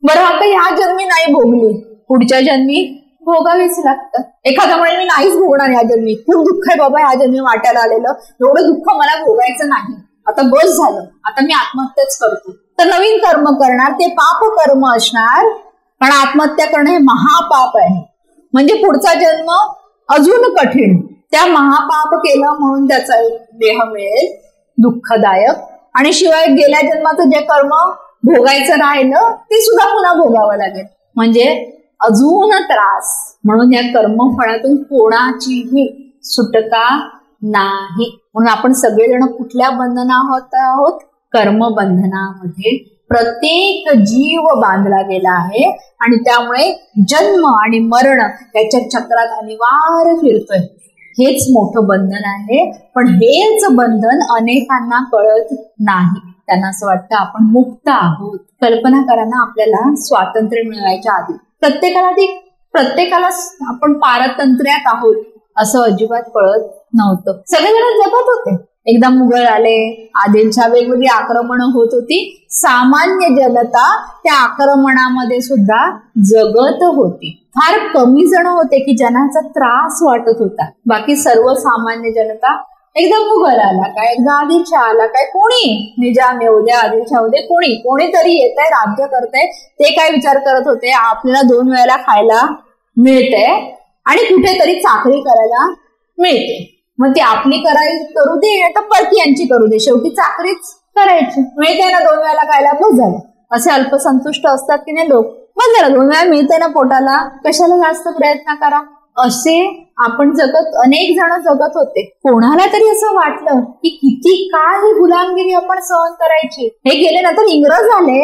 बरं, आता ह्या जन्मी नाही भोगली, पुढच्या जन्मी भोगावीच लागतं. एखादा म्हणेल मी नाहीच भोगणार या जन्मी, खूप दुःख आहे बाबा ह्या जन्मी वाटायला आलेलं, एवढं दुःख मला भोगायचं नाही, आता बस झालं, आता मी आत्महत्याच करतो. तर नवीन कर्म करणार, ते पाप कर्म असणार. कारण आत्महत्या करणं हे महापाप आहे. म्हणजे पुढचा जन्म अजून कठीण. त्या महापाप केलं म्हणून त्याचा एक देह मिळेल दुःखदायक, आणि शिवाय गेल्या जन्माचं जे कर्म भोगायचं राहिलं ते सुद्धा पुन्हा भोगावं लागेल. म्हणजे अजून त्रास. म्हणून या कर्मफळातून कोणाचीही सुटका नाही. म्हणून आपण सगळेजण कुठल्या बंधनात आहोत? कर्मबंधनामध्ये. प्रत्येक जीव बांधला गेला आहे आणि त्यामुळे जन्म आणि मरण याच्या चक्रात अनिवार्य फिरतोय. हेच मोठं बंधन आहे. पण हेच बंधन अनेकांना कळत नाही. त्यांना असं वाटतं आपण मुक्त आहोत. कल्पना करा ना, आपल्याला स्वातंत्र्य मिळवायच्या आधी प्रत्येकाला आपण पारतंत्र्यात आहोत असं अजिबात कळत नव्हतं. सगळेजण जगत होते. एकदा मुघल आले, आदिलशाह, वेगवेगळी आक्रमणं होत होती. सामान्य जनता त्या आक्रमणामध्ये सुद्धा जगत होती. फार कमी जण होते की ज्यांचा त्रास वाटत होता. बाकी सर्वसामान्य जनता, एकदा मुघल आला काय, एकदा आदिलशाह आला काय, कोणी निजाम येऊ द्या, आदिलशाह येऊ दे, कोणीतरी येत आहे, राज्य करतंय, ते काय विचार करत होते? आपल्याला 2 वेळेला खायला मिळतंय आणि कुठेतरी चाकरी करायला मिळते. मग ती आपली करू दे, आता परकी यांची करू दे, शेवटी चाकरीच करायची. मिळते ना 2 वेळेला खायला, बस झालं. असे अल्पसंतुष्ट असतात की नाही लोक, मग जरा 2 वेळा मिळते ना पोटाला, कशाला जास्त प्रयत्न करा, असे आपण अनेक जण जगत होते. कोणाला तरी असं वाटलं की किती काळ ही गुलामगिरी आपण सहन करायची. हे गेले नंतर इंग्रज आले,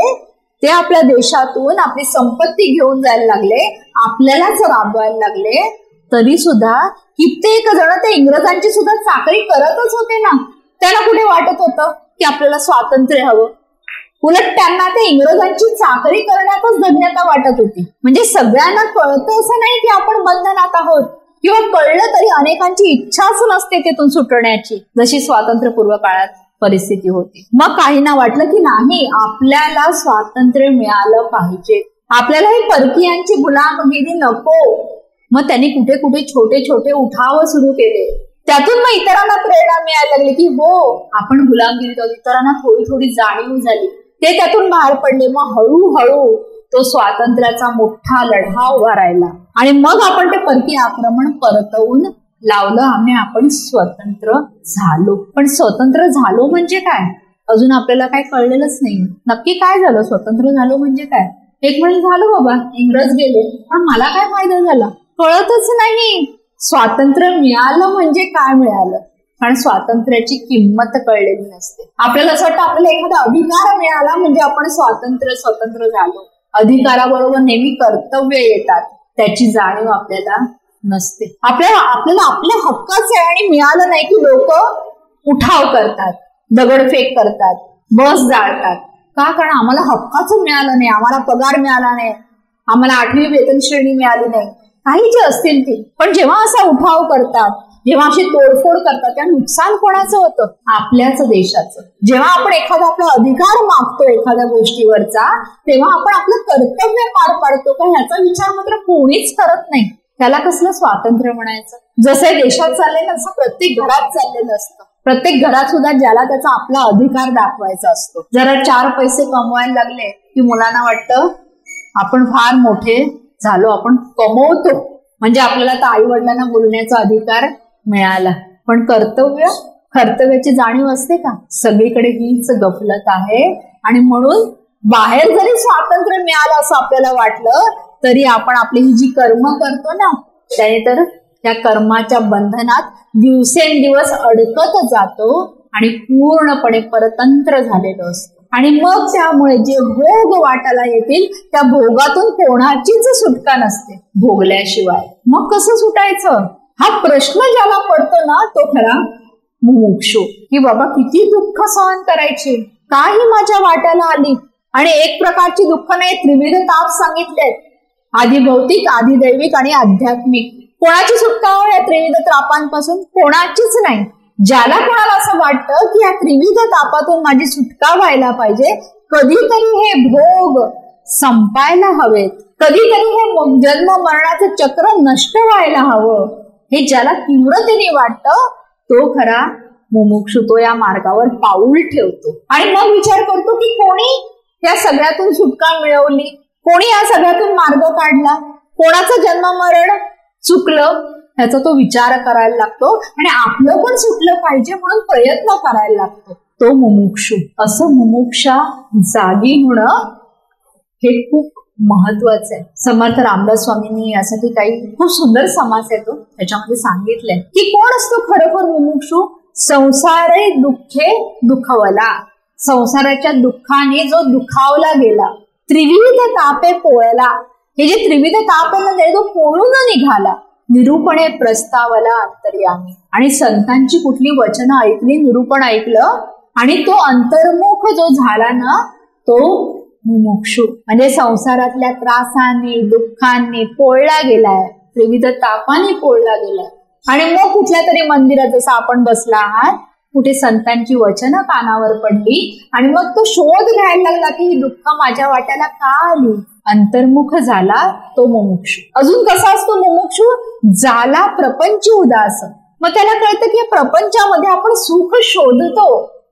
ते आपल्या देशातून आपली संपत्ती घेऊन जायला लागले, आपल्यालाच राबवायला लागले. तरी सुद्धा कित्येक जण ते इंग्रजांची सुद्धा चाकरी करतच होते ना. त्यांना कुठे वाटत होतं की आपल्याला स्वातंत्र्य हवं? उलट त्यांना ते इंग्रजांची चाकरी करण्यातच धन्यता वाटत होती. म्हणजे सगळ्यांना कळतं असं नाही की आपण बंधनात आहोत, किंवा कळलं तरी अनेकांची इच्छाच नसते तिथून सुटण्याची, जशी स्वातंत्र्यपूर्व काळात परिस्थिती होती. मग काहींना वाटलं की नाही, आपल्याला स्वातंत्र्य मिळालं पाहिजे, आपल्याला ही परकीयांची गुलामगिरी नको. मग त्यांनी कुठे कुठे छोटे छोटे उठाव सुरू केले. त्यातून मग इतरांना प्रेरणा मिळायला लागली की हो, आपण गुलामगिरीत आहोत. इतरांना थोडी थोडी जाणीव झाली, ते त्यातून बाहेर पडले. मग हळूहळू तो स्वातंत्र्याचा मोठा लढा उभा राहिला आणि मग आपण ते परकीय आक्रमण परतवून लावलं आणि आपण स्वतंत्र झालो. पण स्वतंत्र झालो म्हणजे काय, अजून आपल्याला काय कळलेलंच नाही. नक्की काय झालं, स्वतंत्र झालो म्हणजे काय? एक म्हणजे झालो बाबा, इंग्रज गेले, पण मला काय फायदा झाला कळतच नाही. स्वातंत्र्य मिळालं म्हणजे काय मिळालं, कारण स्वातंत्र्याची किंमत कळलेली नसते. आपल्याला असं वाटतं आपल्याला एखादा अधिकार मिळाला म्हणजे आपण स्वतंत्र झालो. अधिकाराबरोबर नेहमी कर्तव्य येतात, त्याची जाणीव आपल्याला नसते. आपल्याला आपल्या हक्काचं आहे आणि मिळालं नाही की लोक उठाव करतात, दगडफेक करतात, बस जाळतात. का? कारण आम्हाला हक्काचं मिळालं नाही, आम्हाला पगार मिळाला नाही, आम्हाला 8वी वेतन श्रेणी मिळाली नाही, काही जे असतील ती. पण जेव्हा असा उठाव करतात, जेव्हा अशी तोडफोड करतात, त्या नुकसान कोणाचं होतं? आपल्याच देशाचं. जेव्हा आपण एखादा आपला अधिकार मागतो एखाद्या गोष्टीवरचा, तेव्हा आपण आपलं कर्तव्य पार पाडतो का ह्याचा विचार मात्र कोणीच करत नाही. त्याला कसलं स्वातंत्र्य म्हणायचं? जसं देशात चाललेलं असं प्रत्येक घरात चाललेलं असतं. प्रत्येक घरात सुद्धा ज्याला त्याचा आपला अधिकार दाखवायचा असतो. जरा 4 पैसे कमवायला लागले की मुलांना वाटतं आपण फार मोठे झालो, आपण कमवतो म्हणजे आपल्याला तर आई वडिलांना बोलण्याचा अधिकार मिळाला. पण कर्तव्याची जाणीव असते का? सगळीकडे हीच गफलत आहे. आणि म्हणून बाहेर जरी स्वातंत्र्य मिळालं असं आपल्याला वाटलं तरी आपण आपली ही जी कर्म करतो ना, त्याने तर त्या कर्माच्या बंधनात दिवसेंदिवस अडकत जातो आणि पूर्णपणे परतंत्र झालेलो असतो. आणि मग त्यामुळे जे भोग वाटायला येतील त्या भोगातून कोणाचीच सुटका नसते भोगल्याशिवाय. मग कसं सुटायचं हा प्रश्न ज्याला पडतो ना, तो खरा मुमुक्षू. की बाबा किती दुःख सहन करायचे, काही माझ्या वाट्याला आली. आणि एक प्रकारची दुःख नाही, त्रिविध ताप सांगितलेत, आधी भौतिक, आधी दैविक आणि आध्यात्मिक. कोणाची सुटका हो या त्रिविध तापांपासून? कोणाचीच नाही. ज्याला कोणाला असं वाटतं की या त्रिविध तापातून माझी सुटका व्हायला पाहिजे, कधीतरी हे भोग संपायला हवेत, कधीतरी हे जन्म मरणाचं चक्र नष्ट व्हायला हवं, हे ज्याला तीव्रतेने वाटतं तो खरा मुमुक्षू. तो या मार्गावर पाऊल ठेवतो आणि मग विचार करतो की कोणी या सगळ्यातून सुटका मिळवली, कोणी या सगळ्यातून मार्ग काढला, कोणाचं जन्म मरण चुकलं, ह्याचा तो विचार करायला लागतो आणि आपलं पण सुटलं पाहिजे म्हणून प्रयत्न करायला लागतो. तो मुमुक्षू. असं मुमुक्षा जागी होणं हे खूप महत्वाचं आहे. समर्थ रामदास स्वामींनी यासाठी काही खूप सुंदर समास आहे तो त्याच्यामध्ये सांगितलंय की कोण असतो खरोखर मुमुक्षू? संसारे दुःखे दुखवला, संसाराच्या दुःखाने जो दुखावला गेला, त्रिविध तापे पोळला, हे जे त्रिविध ताप आहे तो पोळून निघाला, निरूपणे प्रस्तावला अंतर्यामी. आणि संतांची कुठली वचनं ऐकली, निरूपण ऐकलं आणि तो अंतर्मुख जो झाला ना, तो मुमुक्षू. म्हणजे संसारातल्या त्रासांनी दुःखांनी पोळला गेलाय, त्रिविध तापाने पोळला गेलाय. आणि मग कुठल्या तरी मंदिरात जसं आपण बसला आहात, कुठे संतांची वचनं कानावर पडली आणि मग तो शोध घ्यायला लागला की ही दुःख माझ्या वाट्याला का आली. अंतर्मुख झाला तो मुमुक्षू. अजून कसा असतो मुमुक्षू? झाला प्रपंची उदास. मग त्याला कळतं की प्रपंचामध्ये आपण सुख शोधतो,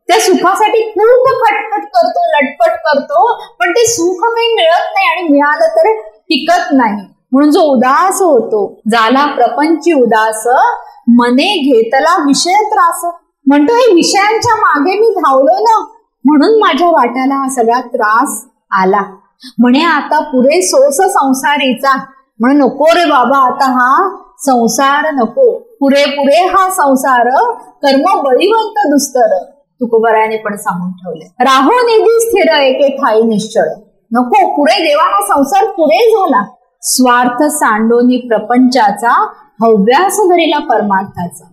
त्या सुखासाठी खूप खटपट करतो, लटपट करतो, पण ते सुख काही मिळत नाही आणि मिळालं तर टिकत नाही. म्हणून जो उदास होतो, झाला प्रपंची उदास, मने घेतला विषय त्रास. म्हणतो हे विषयांच्या मागे मी धावलो ना, म्हणून माझ्या वाट्याला हा सगळा त्रास आला. म्हणे आता पुरे सोस संसारीचा. म्हणे नको रे बाबा, आता हा संसार नको, पुरे हा संसार कर्म बळीवंत दुस्तर. तुकोबरायाने पण सांगून ठेवले. राहो निधी स्थिर एके ठाई निश्चळ. नको, पुरे देवा, हा संसार पुरे झाला. स्वार्थ सांडोनी प्रपंचाचा, हव्यास धरीला परमार्थाचा.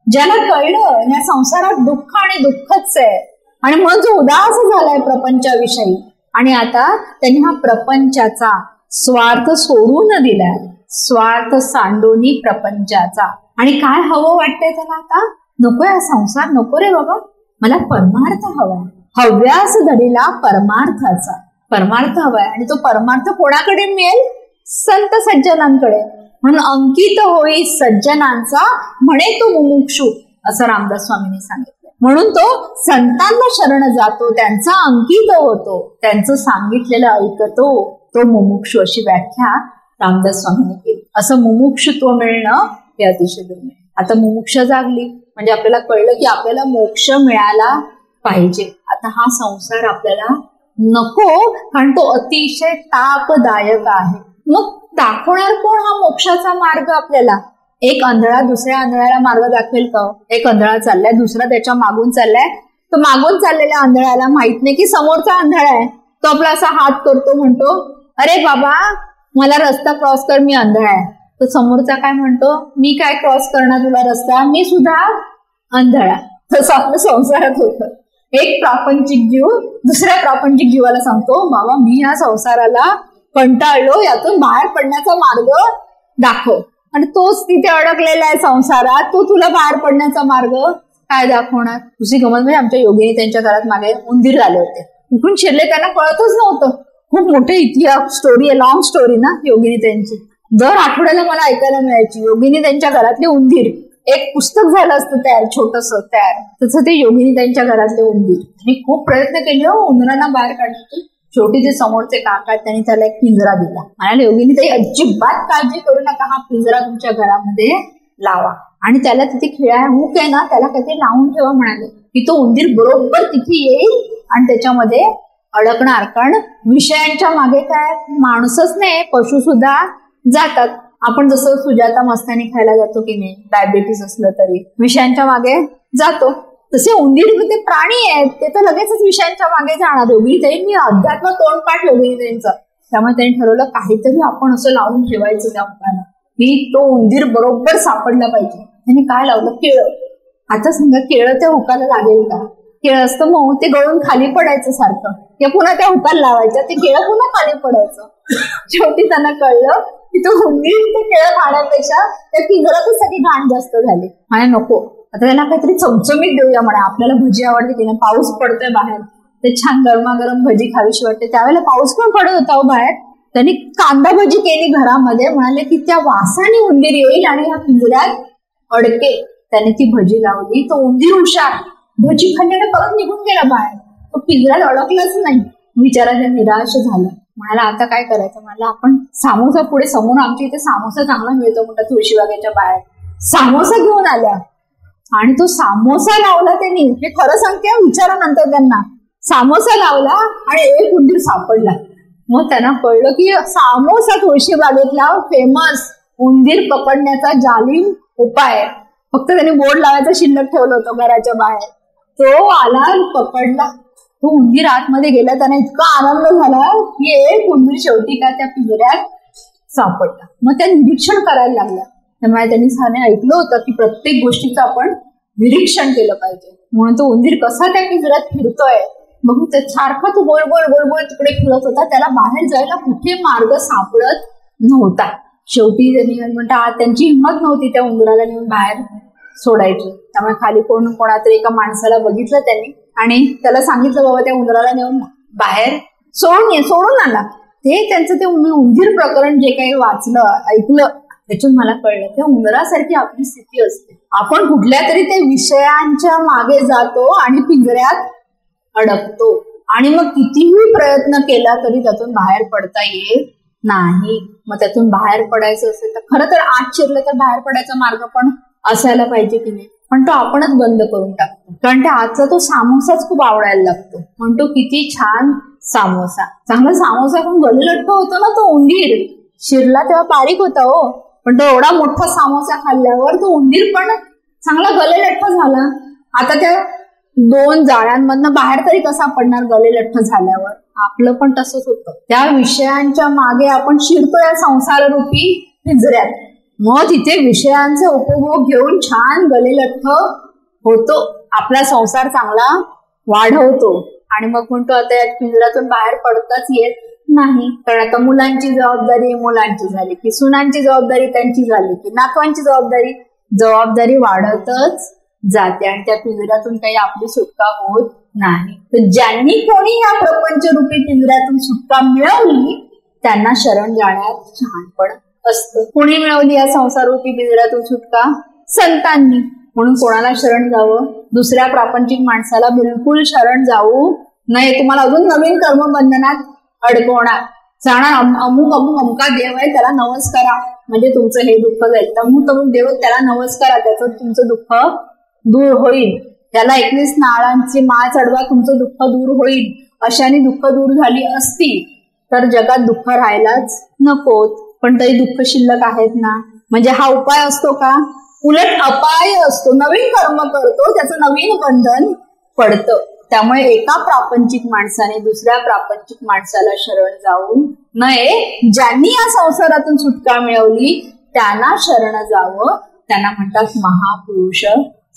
ज्याला कळलं या संसारात दुःख आणि दुःखच आहे आणि मन जो उदास झालाय प्रपंचाविषयी, आणि आता त्यांनी हा प्रपंचाचा स्वार्थ सोडून दिलाय. स्वार्थ सांडोनी प्रपंचाचा. आणि काय हवं वाटतंय त्याला आता? नको हा संसार, नको रे बाबा, मला परमार्थ हवाय. हव्यास धरीला परमार्थाचा. परमार्थ हवाय, आणि तो परमार्थ कोणाकडे मिळेल? संत सज्जनांकडे. म्हणून अंकित होई सज्जनांचा, म्हणे तो मुमुक्षू, असं रामदास स्वामींनी सांगितलं. म्हणून तो संतांना शरण जातो, त्यांचा अंकित होतो, त्यांचं सांगितलेलं ऐकतो, तो मुमुक्षू, अशी व्याख्या रामदास स्वामींनी केली. असं मुमुक्षुत्व मिळणं हे अतिशय दुर्मिळ. आता मुमुक्ष जागली म्हणजे आपल्याला कळलं की आपल्याला मोक्ष मिळाला पाहिजे. आता हा संसार आपल्याला नको, कारण तो अतिशय तापदायक आहे. मग दाखवणार कोण हा मोक्षाचा मार्ग आपल्याला? एक आंधळा दुसऱ्या आंधळ्याला मार्ग दाखवेल का? एक आंधळा चाललाय, दुसरा त्याच्या मागून चाललाय. तो मागून चाललेल्या आंधळ्याला माहित नाही की समोरचा आंधळा आहे. तो आपला असा हात करतो, म्हणतो अरे बाबा मला रस्ता क्रॉस कर, मी आंधळा आहे. तर समोरचा काय म्हणतो, मी काय क्रॉस करणार तुला रस्ता, मी सुद्धा आंधळा. तसं आपलं संसारात होतं. एक प्रापंचिक जीव दुसऱ्या प्रापंचिक जीवाला सांगतो, बाबा मी या संसाराला कंटाळलो, यातून बाहेर पडण्याचा मार्ग दाखव. आणि तोच तिथे अडकलेला आहे संसारात, तो तुला बाहेर पडण्याचा मार्ग काय दाखवणार? दुसरी गमत म्हणजे आमच्या योगिनी त्यांच्या घरात मागे उंदीर झाले होते. कुठून शिरले त्यांना कळतच नव्हतं. खूप मोठे इतिहास स्टोरी आहे, लॉंग स्टोरी ना योगिनी त्यांची. दर आठवड्याला मला ऐकायला मिळायची योगिनी त्यांच्या घरातले उंदीर. एक पुस्तक झालं असतं तयार, छोटस तयार, तसं ते योगिनी त्यांच्या घरातले उंदीर. आणि खूप प्रयत्न केले उंदरांना बाहेर काढण्याचे. शेवटी जे समोरचे काका त्यांनी त्याला एक पिंजरा दिला. म्हणाले योगिनी ताई अजिबात काळजी करू नका, हा पिंजरा तुमच्या घरामध्ये लावा आणि त्याला तिथे खेळायला हुक आहे ना, त्याला काहीतरी लावून ठेवा. म्हणाले की तो उंदीर बरोबर तिथे येईल आणि त्याच्यामध्ये अडकणार. कारण विषयांच्या मागे काय माणूसच नाही, पशु सुद्धा जातात. आपण जसं सुजाता मस्तानी खायला जातो की नाही, डायबिटीस असलं तरी विषयांच्या मागे जातो, तसे उंदीर ते प्राणी आहेत, ते तर लगेचच विषयांच्या मागे जाणार. योगिनी मी अध्यात्म तोंडपाठ योगिनी त्यांचं. त्यामुळे त्यांनी ठरवलं काहीतरी आपण असं लावून ठेवायचं त्या मुलांना की तो उंदीर बरोबर सापडला पाहिजे. त्यांनी काय लावलं? केळं. आता समजा केळं त्या हुकाला लागेल का? केळं असतं मग ते गळून खाली पडायचं सारखं, ते पुन्हा त्या हुकाला लावायचं, ते केळं पुन्हा खाली पडायचं. शेवटी त्यांना कळलं की तो उंदीर ते केळं खाण्यापेक्षा त्या पिंजरातच घाण जास्त झाली. आणि नको, आता त्याला काहीतरी चमचमीत देऊया म्हणा. आपल्याला भजी आवडते की नाही, पाऊस पडतोय बाहेर, ते छान गरमागरम भजी खावीशी वाटते. त्यावेळेला पाऊस पण पडत होता बाहेर. त्यांनी कांदा भजी केली घरामध्ये. म्हणाले की त्या वासाने उंदीर येईल आणि ह्या पिंजऱ्यात अडके. त्याने ती भजी लावली. तो उंदीर हुशार, भजी खाल्ल्याने परत निघून गेला बाहेर. तो पिंजऱ्यात अडकलाच नाही. विचाराने निराश झाला. म्हणाला आता काय करायचं? म्हणाला आपण सामोसा पुढे, समोर आमच्या इथे सामोसा चांगला मिळतो म्हणतात तुळशीबागेच्या बाहेर. सामोसा घेऊन आल्या आणि तो सामोसा लावला त्यांनी. हे खरं सांगते, विचारानंतर त्यांना सामोसा लावला आणि एक उंदीर सापडला. मग त्यांना कळलं की सामोसा तुळशीबागेतला फेमस उंदीर पकडण्याचा जालिम उपाय. फक्त त्यांनी बोर्ड लावायचं शिल्लक ठेवलं होतं घराच्या बाहेर. तो आला, पकडला, तो उंदीर आतमध्ये गेला. त्यांना इतका आनंद झाला की एक उंदीर शेवटी का त्या पिंजऱ्यात सापडला. मग त्या निरीक्षण करायला लागला. त्यामुळे त्यांनी ऐकलं होतं की प्रत्येक गोष्टीचं आपण निरीक्षण केलं पाहिजे. म्हणून तो उंदीर कसा त्या पिंजऱ्यात फिरतोय बघू. ते सारखा तो गोल गोल गोल गोल तिकडे फिरत होता. त्याला बाहेर जायला कुठे मार्ग सापडत नव्हता. शेवटी त्यांनी म्हणतात त्यांची हिंमत नव्हती त्या उंदराला नेऊन बाहेर सोडायची. त्यामुळे खाली कोणातरी एका माणसाला बघितलं त्यांनी आणि त्याला सांगितलं बाबा त्या उंदराला नेऊन बाहेर सोडून आला. ते त्यांचं ते उंदीर प्रकरण जे काही वाचलं ऐकलं त्याच्यात मला कळलं त्या उंदरासारखी आपली स्थिती असते. आपण कुठल्या तरी त्या विषयांच्या मागे जातो आणि पिंजऱ्यात अडकतो आणि मग कितीही प्रयत्न केला तरी त्यातून बाहेर पडता येत नाही. मग त्यातून बाहेर पडायचं असेल तर खरं तर आत शिरलं तर बाहेर पडायचा मार्ग पण असायला पाहिजे की नाही, पण तो आपणच बंद करून टाकतो. कारण त्या आजचा तो सामोसाच खूप आवडायला लागतो. म्हणतो किती छान सामोसा. चांगला सामोसा पण गललट्ट होतो ना तो उंदीर. शिरला तेव्हा बारीक होता हो, पण तो एवढा मोठा सामोसा खाल्ल्यावर तो उंदीर पण चांगला गललट्ट झाला. आता त्या 2 जाळ्यांमधनं बाहेर तरी कसा पडणार गललट्ट झाल्यावर? आपलं पण तसंच होतं. त्या विषयांच्या मागे आपण शिरतो या संसाररूपी पिंजऱ्यात. मग तिथे विषयांचे उपभोग घेऊन छान गललट्ट होतो, आपला संसार चांगला वाढवतो आणि मग म्हणतो आता या पिंजऱ्यातून बाहेर पडताच येत नाही. कारण आता मुलांची जबाबदारी मुलांची झाली की, सुनांची जबाबदारी त्यांची झाली की, नातवांची जबाबदारी वाढतच जाते आणि त्या पिंजऱ्यातून काही आपली सुटका होत नाही. तर ज्यांनी कोणी या प्रपंचरूपी पिंजऱ्यातून सुटका मिळवली त्यांना शरण जाण्यात शहाणपण असतं. कोणी मिळवली या संसाररूपी पिंजऱ्यातून सुटका? संतांनी. म्हणून कोणाला शरण जावं? दुसऱ्या प्रापंचिक माणसाला बिलकुल शरण जाऊ नये. तुम्हाला अजून नवीन कर्मबंधनात अडकवणार. जाणार अमुक अमका देव आहे त्याला नमस्कारा म्हणजे तुमचं हे दुःख जाईल. अमुक देव त्याला नमस्कारा त्याचं तुमचं दुःख दूर होईल. त्याला 21 नाळांची माळ चढवा तुमचं दुःख दूर होईल. अशाने दुःख दूर झाली असती तर जगात दुःख राहायलाच नकोत. पण तरी दुःख शिल्लक आहेत ना. म्हणजे हा उपाय असतो का? उलट अपाय असतो. नवीन कर्म करतो त्याचं नवीन बंधन पडतं. त्यामुळे एका प्रापंचिक माणसाने दुसऱ्या प्रापंचिक माणसाला शरण जाऊ नये. ज्यांनी या संसारातून सुटका मिळवली त्यांना शरण जावं. त्यांना म्हणतात महापुरुष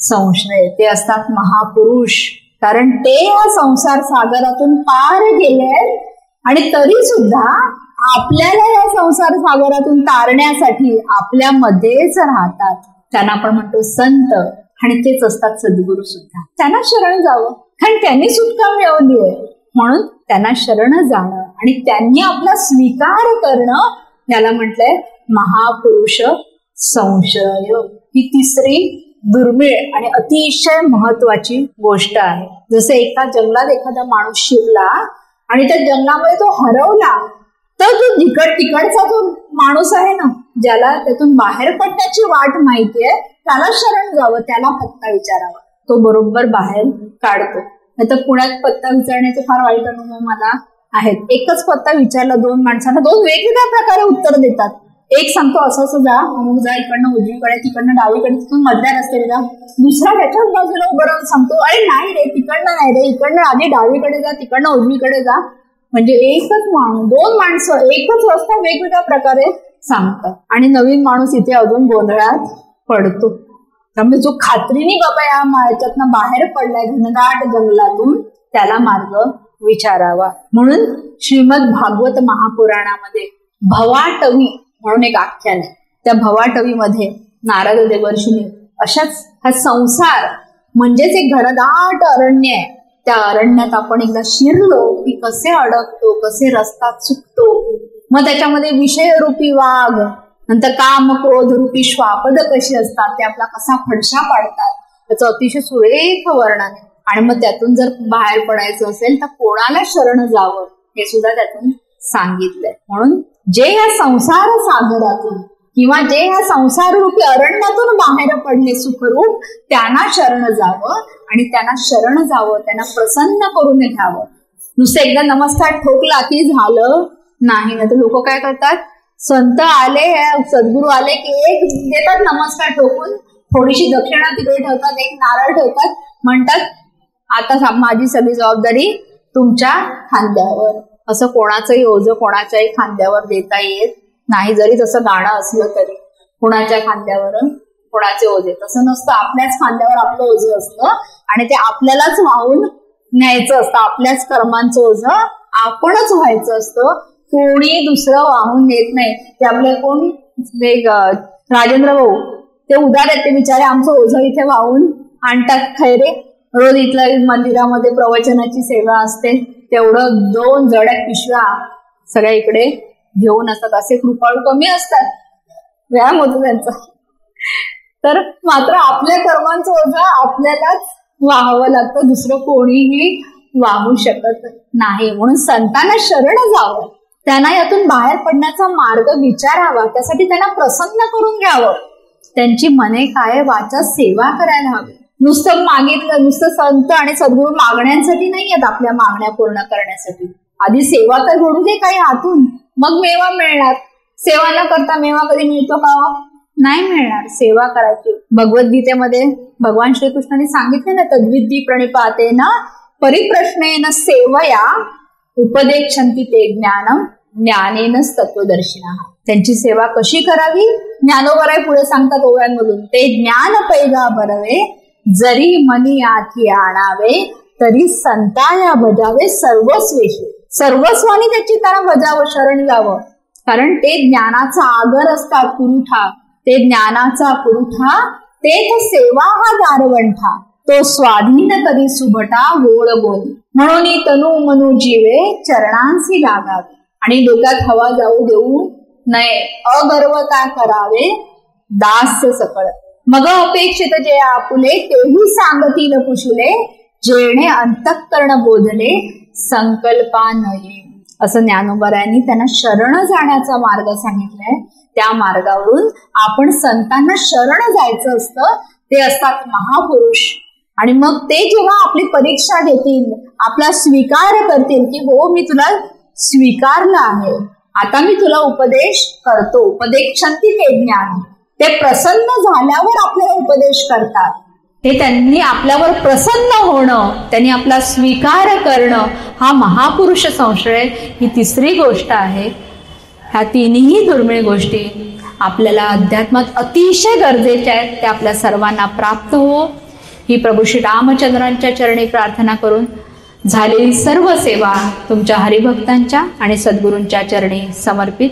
संश्रय. ते असतात महापुरुष, कारण ते या संसार सागरातून पार गेले आणि तरी सुद्धा आपल्याला या संसार सागरातून तारण्यासाठी आपल्यामध्येच राहतात. त्यांना आपण म्हणतो संत आणि तेच असतात सद्गुरू सुद्धा. त्यांना शरण जावं कारण त्यांनी सुटका मिळवली आहे म्हणून त्यांना शरण जाणं आणि त्यांनी आपला स्वीकार करणं याला म्हटलंय महापुरुष संशय. ही तिसरी दुर्मिळ आणि अतिशय महत्वाची गोष्ट आहे. जसे एका जंगलात एखादा माणूस शिरला आणि त्या जंगलामध्ये तो हरवला तर तो तिकडचा जो माणूस आहे ना ज्याला त्यातून बाहेर पडण्याची वाट माहितीये त्याला शरण जावं, त्याला पत्ता विचारावा. तो बरोबर बाहेर काढतो. नाही तर पुण्यात पत्ता विचारण्याचे फार वाईट अनुभव मला आहेत. एकच पत्ता विचारला 2 माणसांना 2 वेगवेगळ्या प्रकारे उत्तर देतात. एक सांगतो असं असं जा अमुक जा, इकडनं उजवीकडे तिकडनं डावीकडे तिथून मधल्या रस्त्याने जा. दुसरा त्याच्याच बाजूला उभं राहून सांगतो अरे नाही रे तिकडनं नाही रे, इकडनं आधी डावीकडे जा तिकडनं उजवीकडे जा. म्हणजे एकच माणूस 2 माणसं एकच रस्ता वेगवेगळ्या प्रकारे सांगतात आणि नवीन माणूस इथे अजून गोंधळात पडतो. त्यामुळे जो खात्रीने बाबा या याच्यातनं बाहेर पडलाय घनदाट जंगलातून त्याला मार्ग विचारावा. म्हणून श्रीमद भागवत महापुराणामध्ये भवाटवी म्हणून एक आख्यान आहे. त्या भवाटवीमध्ये नारद देवर्षीने अशाच हा संसार म्हणजेच एक घनदाट अरण्य आहे. त्या अरण्यात आपण एकदा शिरलो की कसे अडकतो, कसे रस्त्यात चुकतो. मग त्याच्यामध्ये विषयरूपी वाघ, नंतर काम क्रोध रूपी श्वापद कशी असतात, ते आपला कसा फडशा पाडतात, त्याचं अतिशय सुरेख वर्णन आहे. आणि मग त्यातून जर बाहेर पडायचं असेल तर कोणाला शरण जावं हे सुद्धा त्यातून सांगितलंय. म्हणून जे या संसार सागरातून किंवा जे ह्या संसाररूपी अरण्यातून बाहेर पडले सुखरूप त्यांना शरण जावं आणि त्यांना शरण जावं, त्यांना प्रसन्न करून घ्यावं. नुसतं एकदा नमस्कार ठोकला की झालं नाही. ना तर लोक काय करतात, संत आले सद्गुरू आले की एक देतात नमस्कार ठोकून, थोडीशी दक्षिणा तिकडे ठेवतात, एक नारळ ठेवतात, म्हणतात आता माझी सगळी जबाबदारी तुमच्या खांद्यावर. असं कोणाचंही ओझं कोणाच्याही खांद्यावर देता येत नाही. जरी तसं गाणं असलं तरी कुणाच्या खांद्यावर कोणाचे ओझे तसं नसतं. आपल्याच खांद्यावर आपलं ओझं असतं आणि ते आपल्यालाच वाहून न्यायचं असतं. आपल्याच कर्मांचं ओझं आपणच व्हायचं असतं, कोणी दुसरं वाहून नेत नाही. ते आपले कोण राजेंद्र भाऊ ते उदार आहेत, ते बिचारे आमचं ओझं इथे वाहून आणतात. खैरे रोज इथल्या मंदिरामध्ये प्रवचनाची सेवा असते, तेवढं 2 जड्या पिशव्या सगळ्या इकडे घेऊन असतात. असे कृपाळू कमी असतात, व्यायाम होतो त्यांचा. तर मात्र आपल्या कर्मांचं ओझं आपल्यालाच वाहावं लागतं, दुसरं कोणीही वाहू शकत नाही. म्हणून संतांना शरण जावं, त्यांना यातून बाहेर पडण्याचा मार्ग विचारावा, त्यासाठी त्यांना प्रसन्न करून घ्यावं. त्यांची मने काय वाचा सेवा करायला हवी. नुसतं मागितलं, नुसतं संत आणि सद्गुरू मागण्यांसाठी नाही आहेत, आपल्या मागण्या पूर्ण करण्यासाठी. आधी सेवा तर घडू दे काही हातून, मग मेवा मिळणार. सेवा न करता मेवा कधी मिळतो का? नाही मिळणार. सेवा करायची. भगवद्गीतेमध्ये भगवान श्रीकृष्णाने सांगितले ना, तद्विद्धी प्रणिपातेन परिप्रश्नेन सेवया उपदेक्षन्ति ते ज्ञानम ज्ञानेनच तत्वदर्शिनः. त्यांची सेवा कशी करावी? ज्ञानोबराय पुढे सांगतात ओव्यांमधून, ते ज्ञान पैगा बरवे जरी मनी आठी आणावे तरी संताया भजावे सर्वस्वेशी. सर्वस्वानी त्याची त्यांना भजावं, शरण जावं. कारण ते ज्ञानाचा आगर असतात, पुरुठा. ते ज्ञानाचा पुरुठा, तेथ सेवा हा दारवंठा. तो स्वाधीन कधी सुभटा गोड बोली. म्हणून तनु मनु जीवे चरणांसी लागावे. आणि डोक्यात हवा जाऊ देऊ नये. अगर्व काय करावे दास्य सकळ. मग अपेक्षित जे आपुले तेही सांगतील कुशुले. जेणे अंतःकरण बोधले संकल्पा नये. असं ज्ञानोबरायांनी त्यांना शरण जाण्याचा मार्ग सांगितलाय. त्या मार्गावरून आपण संतांना शरण जायचं असतं. ते असतात महापुरुष. आणि मग ते जेव्हा आपली परीक्षा घेतील, आपला स्वीकार करतील की हो मी तुला स्वीकारलं आहे, आता मी तुला उपदेश करतो. उपदेक्षन्ति ते ज्ञान. ते प्रसन्न झाल्यावर आपल्याला उपदेश करतात. हे त्यांनी आपल्यावर प्रसन्न होणं, त्यांनी आपला स्वीकार करणं, हा महापुरुष संश्रय ही तिसरी गोष्ट आहे. ह्या तिन्ही दुर्मिळ गोष्टी आपल्याला अध्यात्मात अतिशय गरजेच्या आहेत. त्या आपल्या सर्वांना प्राप्त हो ही प्रभू श्री रामचंद्रांच्या चरणी प्रार्थना करून झालेली सर्व सेवा तुमच्या हरिभक्तांच्या आणि सद्गुरूंच्या चरणी समर्पित